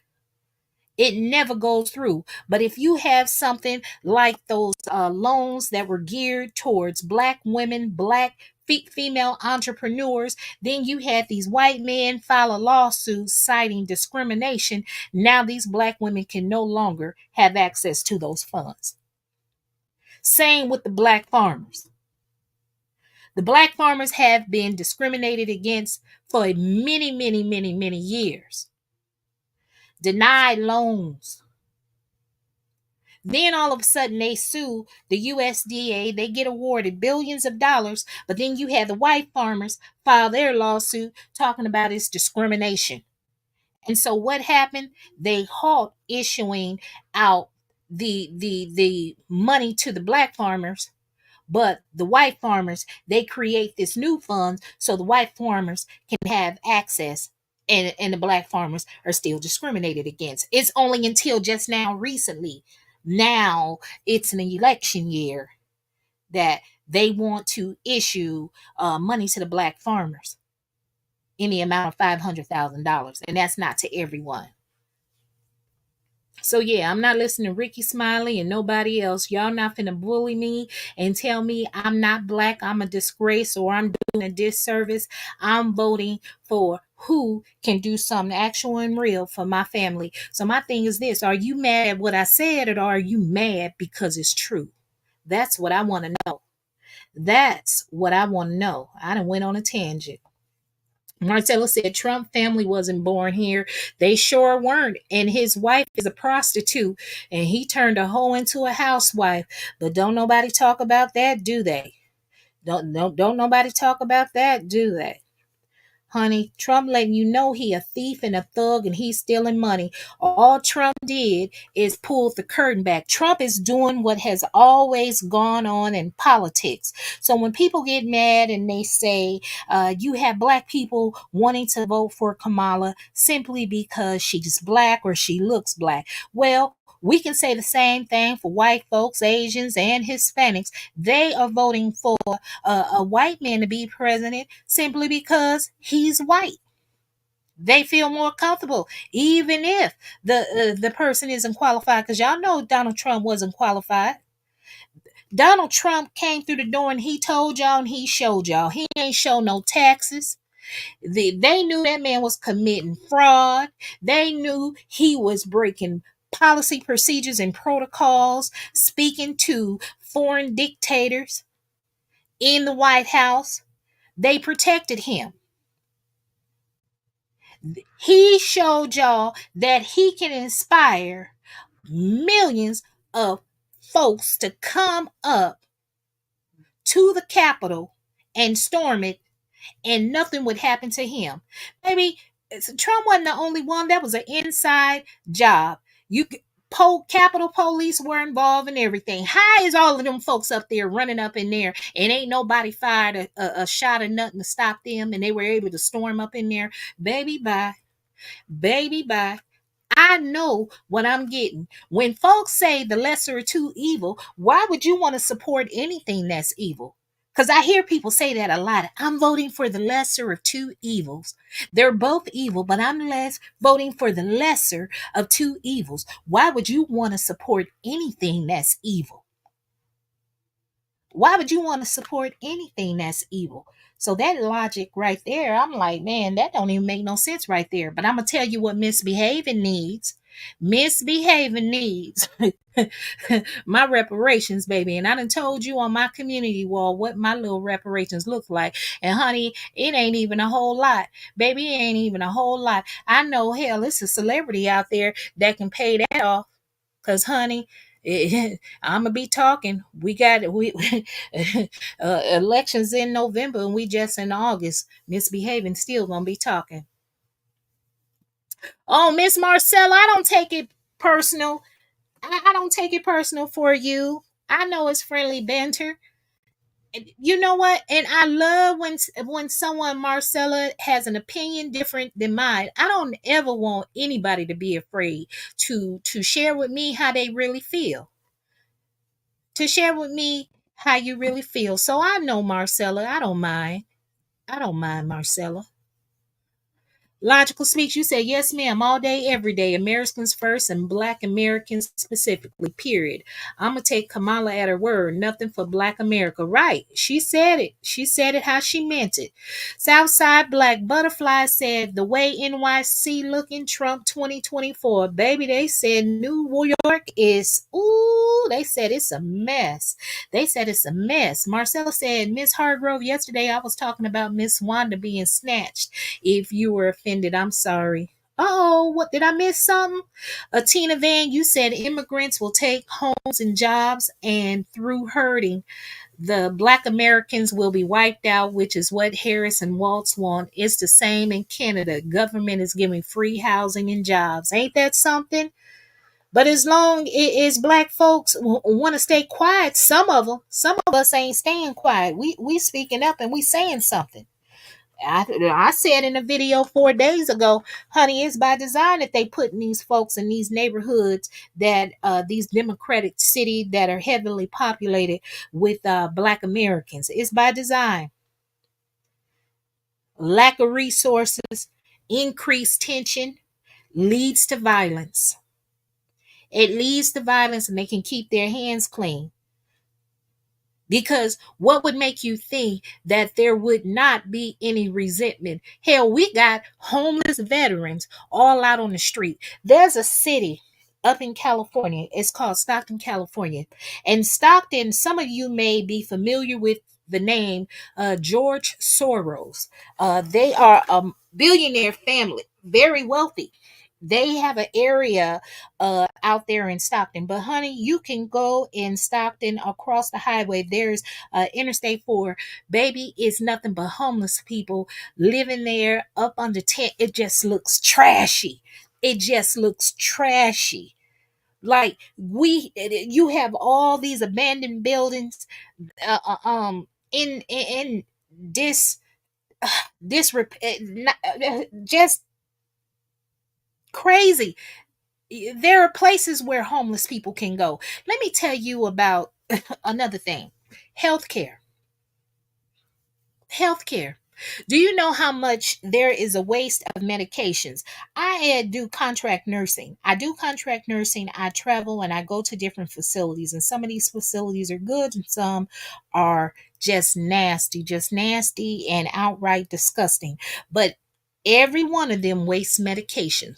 It never goes through. But if you have something like those loans that were geared towards Black women, Black female entrepreneurs, then you had these white men file a lawsuit citing discrimination. Now these Black women can no longer have access to those funds. Same with the Black farmers. The Black farmers have been discriminated against for many years. Denied loans. Then all of a sudden they sue the USDA, they get awarded billions of dollars, but then you had the white farmers file their lawsuit talking about its discrimination. And so what happened? They halt issuing out the money to the Black farmers, but the white farmers, they create this new fund so the white farmers can have access, and the Black farmers are still discriminated against. It's only until just now recently, now it's an election year, that they want to issue money to the Black farmers in the amount of $500,000, and that's not to everyone. So yeah, I'm not listening to Ricky Smiley and nobody else. Y'all not finna bully me and tell me I'm not Black, I'm a disgrace, or I'm doing a disservice. I'm voting for who can do something actual and real for my family. So my thing is this: are you mad at what I said, or are you mad because it's true? That's what I want to know. That's what I want to know. I done went on a tangent. Marcelo said Trump family wasn't born here. They sure weren't. And his wife is a prostitute, and he turned a hoe into a housewife. But don't nobody talk about that, do they? Don't nobody talk about that, do they? Honey, Trump letting you know he a thief and a thug and he's stealing money. All Trump did is pull the curtain back. Trump is doing what has always gone on in politics. So when people get mad and they say you have Black people wanting to vote for Kamala simply because she's Black or she looks Black, well, we can say the same thing for white folks, Asians, and Hispanics. They are voting for a white man to be president simply because he's white. They feel more comfortable, even if the person isn't qualified. Because y'all know Donald Trump wasn't qualified. Donald Trump came through the door and he told y'all and he showed y'all. He ain't show no taxes. They knew that man was committing fraud. They knew he was breaking policy procedures and protocols, speaking to foreign dictators in the White House. They protected him. He showed y'all that he can inspire millions of folks to come up to the Capitol and storm it, and nothing would happen to him. Maybe Trump wasn't the only one. That was an inside job. Capitol Police were involved in everything. How is all of them folks up there running up in there and ain't nobody fired a shot or nothing to stop them, and they were able to storm up in there? Baby, bye. Baby, bye. I know what I'm getting. When folks say the lesser of two evil, why would you want to support anything that's evil? Because I hear people say that a lot. I'm voting for the lesser of two evils. They're both evil, but I'm voting for the lesser of two evils. Why would you want to support anything that's evil? Why would you want to support anything that's evil? So that logic right there, I'm like, man, that don't even make no sense right there. But I'm gonna tell you what misbehaving needs. Misbehaving needs my reparations, baby. And I done told you on my community wall what my little reparations look like. And honey, it ain't even a whole lot. Baby, it ain't even a whole lot. I know hell, it's a celebrity out there that can pay that off. Cause honey, I'm gonna be talking. We elections in November and we just in August. Misbehaving still gonna be talking. Oh, Miss Marcella, I don't take it personal. I don't take it personal for you. I know it's friendly banter. You know what? And I love when someone Marcella has an opinion different than mine. I don't ever want anybody to be afraid to share with me how they really feel. To share with me how you really feel. So I know Marcella. I don't mind. I don't mind Marcella. Logical speaks, you say, yes, ma'am, all day, every day. Americans first and Black Americans specifically, period. I'm going to take Kamala at her word. Nothing for Black America. Right. She said it. She said it how she meant it. Southside Black Butterfly said, the way NYC looking Trump 2024. Baby, they said New York is, ooh, they said it's a mess. They said it's a mess. Marcella said, Miss Hargrove, yesterday I was talking about Miss Wanda being snatched. If you were offended, I'm sorry. Oh, what did I miss something? Tina Van, you said immigrants will take homes and jobs, and through hurting, the Black Americans will be wiped out, which is what Harris and Waltz want. It's the same in Canada. Government is giving free housing and jobs. Ain't that something? But as long as Black folks want to stay quiet, some of us ain't staying quiet. We speaking up and we saying something. I said in a video 4 days ago, honey, it's by design that they putting these folks in these neighborhoods that these democratic city that are heavily populated with Black Americans. It's by design. Lack of resources, increased tension leads to violence. It leads to violence, and they can keep their hands clean. Because what would make you think that there would not be any resentment? Hell, we got homeless veterans all out on the street. There's a city up in California. It's called Stockton, California. And Stockton, some of you may be familiar with the name George Soros. They are a billionaire family, very wealthy. They have an area out there in Stockton. But honey, you can go in Stockton across the highway. There's Interstate 4. Baby, it's nothing but homeless people living there up under tent. It just looks trashy. It just looks trashy. Like you have all these abandoned buildings in this just crazy. There are places where homeless people can go. Let me tell you about another thing. Healthcare. Healthcare. Do you know how much there is a waste of medications? I do contract nursing. I do contract nursing. I travel and I go to different facilities, and some of these facilities are good and some are just nasty and outright disgusting. But every one of them wastes medication.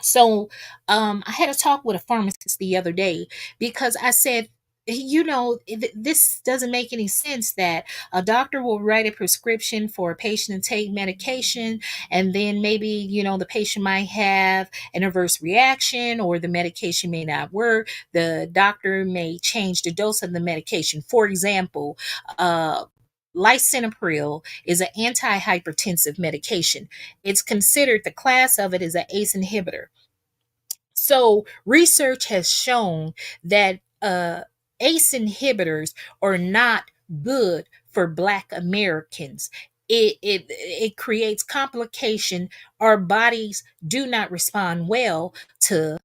So I had a talk with a pharmacist the other day because I said, this doesn't make any sense that a doctor will write a prescription for a patient to take medication, and then maybe, the patient might have an adverse reaction or the medication may not work. The doctor may change the dose of the medication. For example, lisinopril is an antihypertensive medication. It's considered, the class of it is an ACE inhibitor. So research has shown that ACE inhibitors are not good for Black Americans. It creates complication. Our bodies do not respond well to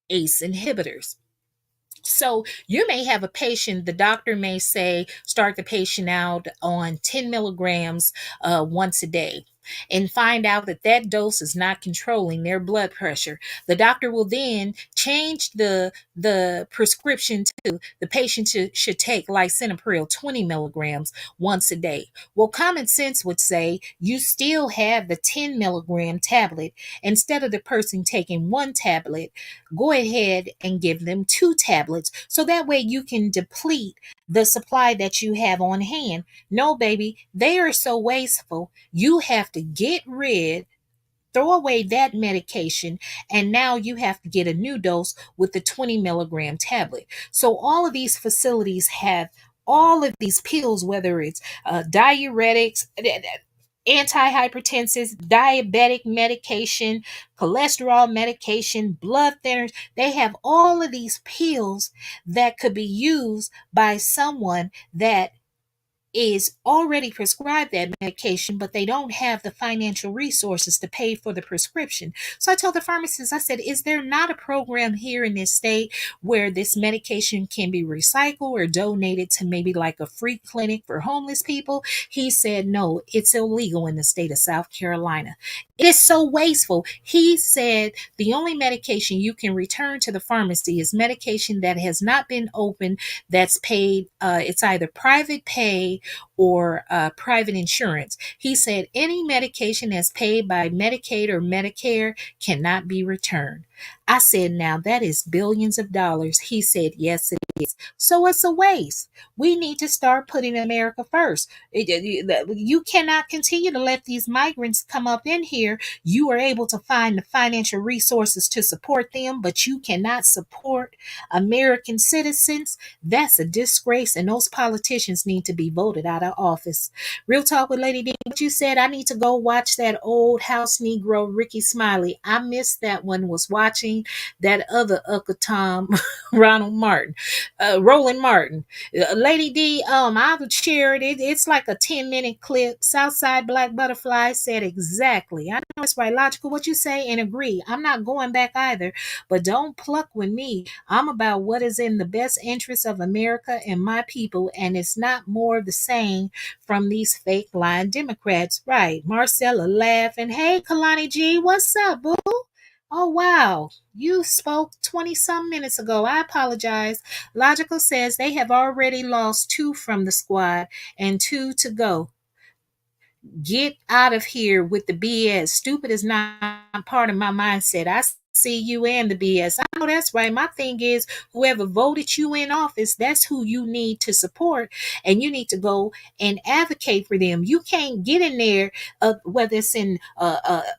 ACE inhibitors. So you may have a patient, the doctor may say, start the patient out on 10 milligrams once a day, and find out that that dose is not controlling their blood pressure. The doctor will then change the prescription to the patient should take lisinopril 20 milligrams once a day. Well, common sense would say you still have the 10 milligram tablet. Instead of the person taking one tablet, go ahead and give them two tablets so that way you can deplete the supply that you have on hand. No, baby, they are so wasteful. You have to get rid, throw away that medication, and now you have to get a new dose with the 20 milligram tablet. So all of these facilities have all of these pills, whether it's diuretics, antihypertensives, diabetic medication, cholesterol medication, blood thinners. They have all of these pills that could be used by someone that is already prescribed that medication, but they don't have the financial resources to pay for the prescription. So I told the pharmacist, I said, is there not a program here in this state where this medication can be recycled or donated to maybe like a free clinic for homeless people? He said, no, it's illegal in the state of South Carolina. It is so wasteful. He said the only medication you can return to the pharmacy is medication that has not been opened, that's paid. It's either private pay or private insurance. He said any medication that's paid by Medicaid or Medicare cannot be returned. I said, now that is billions of dollars. He said, yes, it is. So it's a waste. We need to start putting America first. You cannot continue to let these migrants come up in here. You are able to find the financial resources to support them, but you cannot support American citizens. That's a disgrace, and those politicians need to be voted out of office. Real talk with Lady D. What you said, I need to go watch that old house Negro Ricky Smiley. I missed that one. Was watching that other Uncle Tom, Roland Martin. Lady D, I would share it. It's like a 10-minute clip. Southside Black Butterfly said exactly. I know it's right, logical what you say, and agree. I'm not going back either, but don't pluck with me. I'm about what is in the best interest of America and my people, and it's not more of the same from these fake lying Democrats. Right. Marcella laughing. Hey, Kalani G, what's up, boo? Oh, wow. You spoke 20 some minutes ago. I apologize. Logical says they have already lost two from the squad and two to go. Get out of here with the BS. Stupid is not part of my mindset. I see you and the BS. I know that's right. My thing is, whoever voted you in office, that's who you need to support, and you need to go and advocate for them. You can't get in there, whether it's in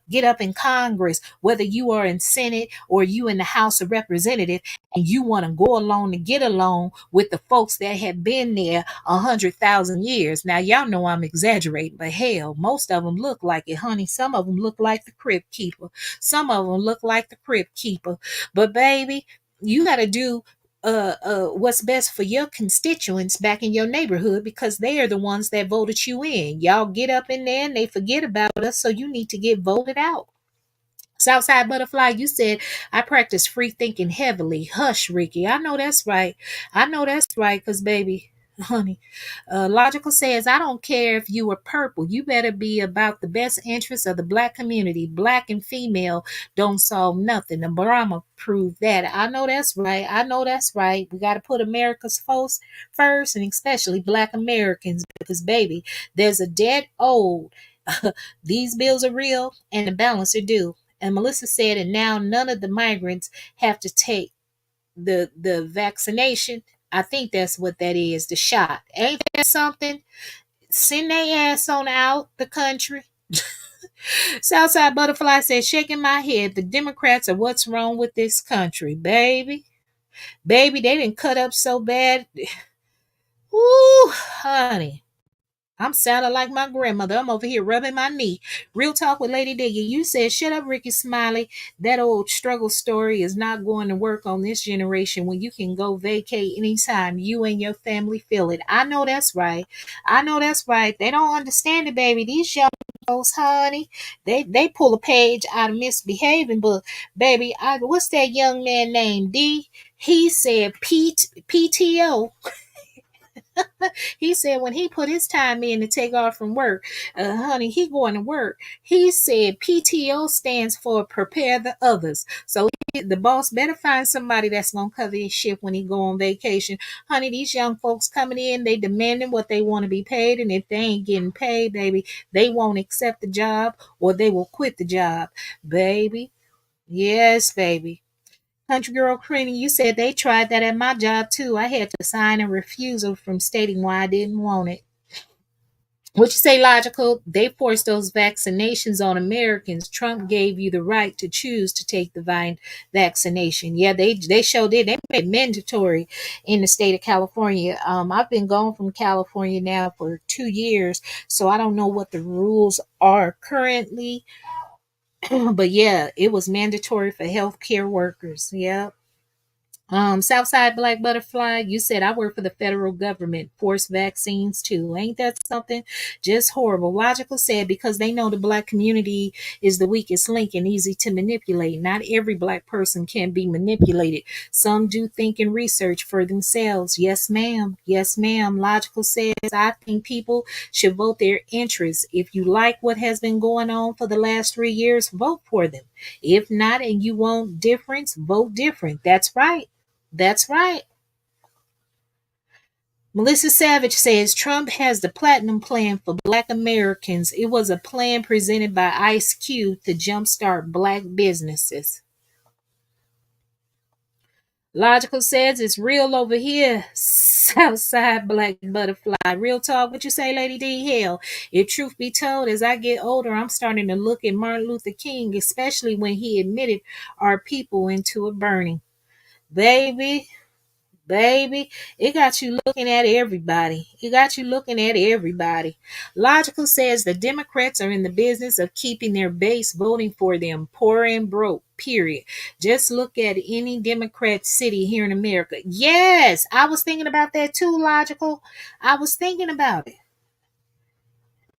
get up in Congress, whether you are in Senate or you in the House of Representatives, and you want to go along to get along with the folks that have been there 100,000 years. Now, y'all know I'm exaggerating, but hell, most of them look like it, honey. Some of them look like the Crypt Keeper. Some of them look like the Crypt Keeper. But baby, you got to do what's best for your constituents back in your neighborhood, because they are the ones that voted you in. Y'all get up in there and they forget about us, so you need to get voted out. Southside Butterfly, you said I practice free thinking heavily. Hush, Ricky. I know that's right. I know that's right, because, baby, honey, Logical says, I don't care if you are purple. You better be about the best interests of the black community. Black and female don't solve nothing. And Barama proved that. I know that's right. I know that's right. We got to put America's folks first, and especially black Americans, because, baby, there's a debt owed. These bills are real and the balance are due. And Melissa said, and now none of the migrants have to take the vaccination. I think that's what that is, the shot. Ain't that something? Send their ass on out the country. Southside Butterfly says, shaking my head, the Democrats are what's wrong with this country, baby. Baby, they didn't cut up so bad. Ooh, honey. I'm sounding like my grandmother. I'm over here rubbing my knee. Real talk with Lady Diggy. You said, shut up, Ricky Smiley. That old struggle story is not going to work on this generation when you can go vacate anytime you and your family feel it. I know that's right. I know that's right. They don't understand it, baby. These young folks, honey, they pull a page out of misbehaving, but baby, what's that young man named D? He said PTO. He said when he put his time in to take off from work, honey, he going to work. He said PTO stands for prepare the others. So the boss better find somebody that's gonna cover his shift when he go on vacation. Honey, these young folks coming in, they demanding what they want to be paid, and if they ain't getting paid, baby, they won't accept the job or they will quit the job, baby. Yes, baby. Country Girl Creamy, you said they tried that at my job too. I had to sign a refusal from stating why I didn't want it. What you say, logical? They forced those vaccinations on Americans. Trump gave you the right to choose to take the vaccination. Yeah, they showed it. They made it mandatory in the state of California. I've been gone from California now for 2 years, so I don't know what the rules are currently. But yeah, it was mandatory for healthcare workers. Yeah. Southside Black Butterfly, you said I work for the federal government, forced vaccines too. Ain't that something? Just horrible. Logical said because they know the black community is the weakest link and easy to manipulate. Not every black person can be manipulated. Some do think and research for themselves. Yes, ma'am. Yes, ma'am. Logical says I think people should vote their interests. If you like what has been going on for the last 3 years, vote for them. If not, and you want difference, vote different. That's right. That's right. Melissa Savage says Trump has the platinum plan for black Americans. It was a plan presented by Ice Cube to jumpstart black businesses. Logical says it's real over here. Southside Black Butterfly. Real talk. What you say, Lady D? Hell, if truth be told, as I get older, I'm starting to look at Martin Luther King, especially when he admitted our people into a burning. Baby, Baby, it got you looking at everybody. It got you looking at everybody. Logical says the Democrats are in the business of keeping their base voting for them, poor and broke, period. Just look at any Democrat city here in America. Yes, I was thinking about that too, Logical. I was thinking about it.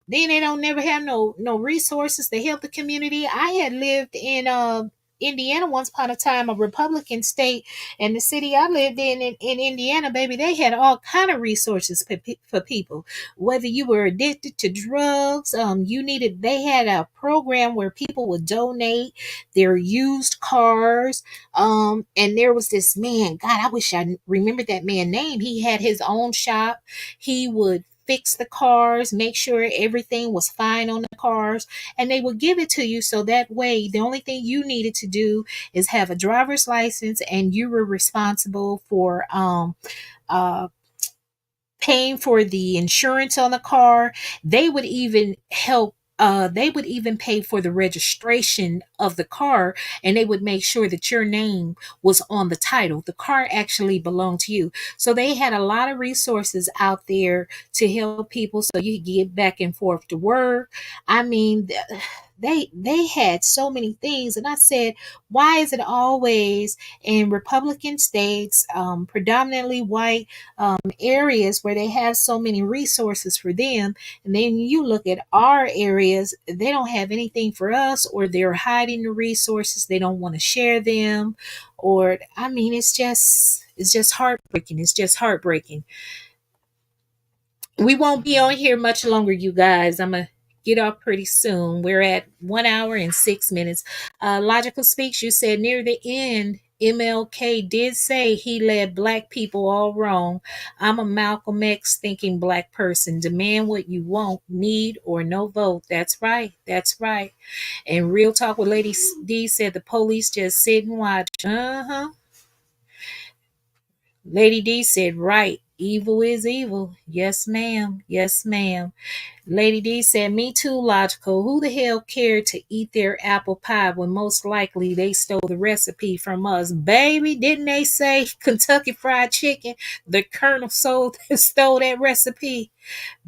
Then they don't never have no resources to help the community. I had lived in Indiana once upon a time, a Republican state, and the city I lived in Indiana, baby, they had all kind of resources for people. Whether you were addicted to drugs, they had a program where people would donate their used cars. And there was this man, God, I wish I remembered that man's name. He had his own shop. He would fix the cars, make sure everything was fine on the cars, and they would give it to you so that way the only thing you needed to do is have a driver's license and you were responsible for uh paying for the insurance on the car. They would even help. They would even pay for the registration of the car, and they would make sure that your name was on the title. The car actually belonged to you. So they had a lot of resources out there to help people so you could get back and forth to work. I mean, they had so many things, and I said, why is it always in Republican states, predominantly white areas where they have so many resources for them, and then you look at our areas, they don't have anything for us, or they're hiding the resources, they don't want to share them, or I mean, it's just heartbreaking. It's just heartbreaking. We won't be on here much longer, you guys. I'm gonna get off pretty soon. We're at 1 hour and 6 minutes. Logical Speaks, you said near the end, MLK did say he led black people all wrong. I'm a Malcolm X thinking black person. Demand what you want, need, or no vote. That's right. That's right. And Real Talk with Lady D said the police just sit and watch. Uh-huh. Lady D said, right. Evil is evil. Yes, ma'am. Yes, ma'am. Lady D said, me too, logical. Who the hell cared to eat their apple pie when most likely they stole the recipe from us? Baby, didn't they say Kentucky Fried Chicken? The Colonel stole that recipe.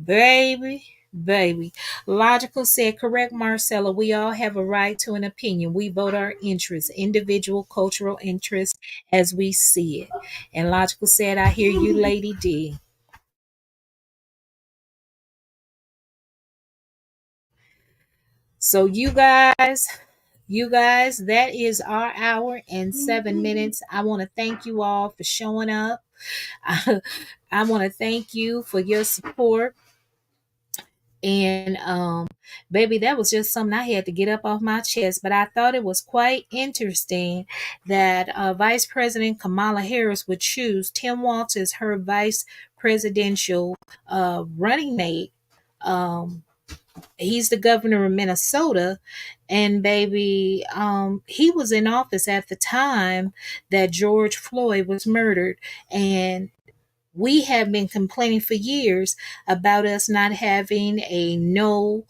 Baby, baby. Logical said, correct, Marcella. We all have a right to an opinion. We vote our interests, individual cultural interests as we see it. And Logical said, I hear you, Lady D. So you guys, You guys, that is our hour and 7 minutes. I want to thank you all for showing up. I want to thank you for your support. And baby, that was just something I had to get up off my chest. But I thought it was quite interesting that Vice President Kamala Harris would choose Tim Walz as her vice presidential running mate. Um, he's the governor of Minnesota, and baby, he was in office at the time that George Floyd was murdered, and we have been complaining for years about us not having a no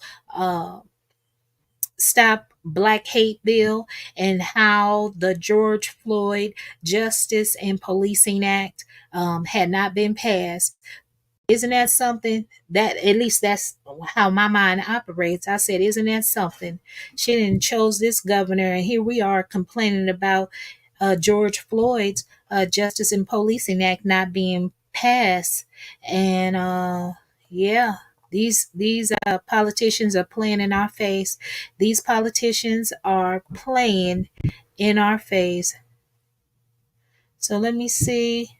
stop black hate bill, and how the George Floyd Justice and Policing Act had not been passed. Isn't that something? That at least that's how my mind operates. I said, isn't that something? She didn't chose this governor, and here we are complaining about George Floyd's Justice and Policing Act not being passed. And yeah, these politicians are playing in our face. These politicians are playing in our face. So let me see.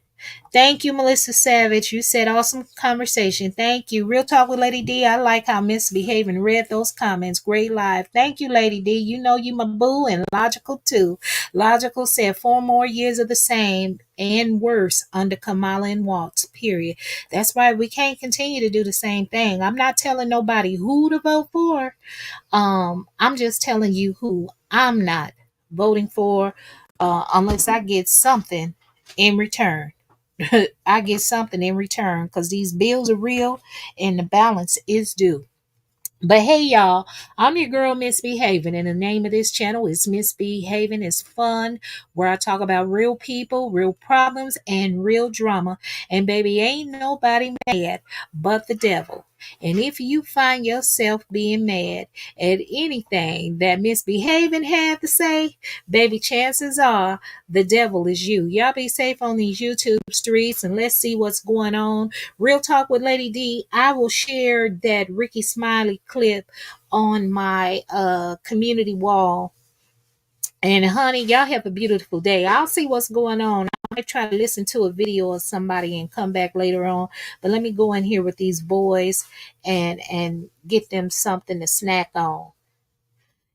Thank you, Melissa Savage. You said awesome conversation. Thank you. Real Talk with Lady D. I like how Misbehaving read those comments. Great live. Thank you, Lady D. You know you my boo, and Logical too. Logical said 4 more years of the same and worse under Kamala and Waltz. Period. That's right. We can't continue to do the same thing. I'm not telling nobody who to vote for. I'm just telling you who I'm not voting for, unless I get something in return. I get something in return, because these bills are real and the balance is due. But hey, y'all, I'm your girl Misbehaving, and the name of this channel is Misbehaving. It's fun, where I talk about real people, real problems, and real drama. And baby, ain't nobody mad but the devil. And if you find yourself being mad at anything that Misbehaving had to say, baby, chances are the devil is you. Y'all be safe on these YouTube streets, and let's see what's going on. Real Talk with Lady D, I will share that Ricky Smiley clip on my community wall. And honey, y'all have a beautiful day. I'll see what's going on. I might try to listen to a video of somebody and come back later on. But let me go in here with these boys and get them something to snack on.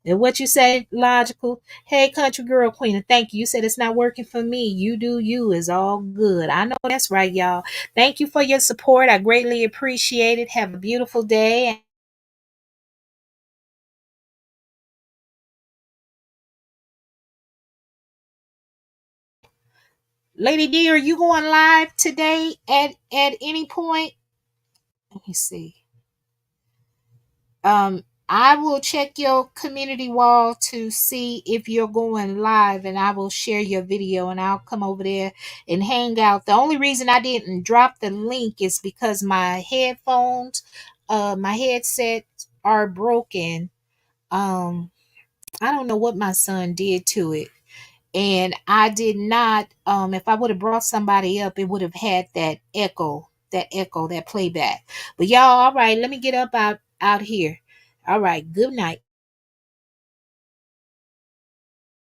And what you say, Logical? Hey, country girl queen, and thank you. You said it's not working for me. You do you is all good. I know that's right, y'all. Thank you for your support. I greatly appreciate it. Have a beautiful day. Lady D, are you going live today at any point? Let me see. I will check your community wall to see if you're going live, and I will share your video, and I'll come over there and hang out. The only reason I didn't drop the link is because my headphones, my headsets are broken. I don't know what my son did to it. And I did not, if I would have brought somebody up, it would have had that echo, that playback. But y'all, all right, let me get up out here. All right, good night.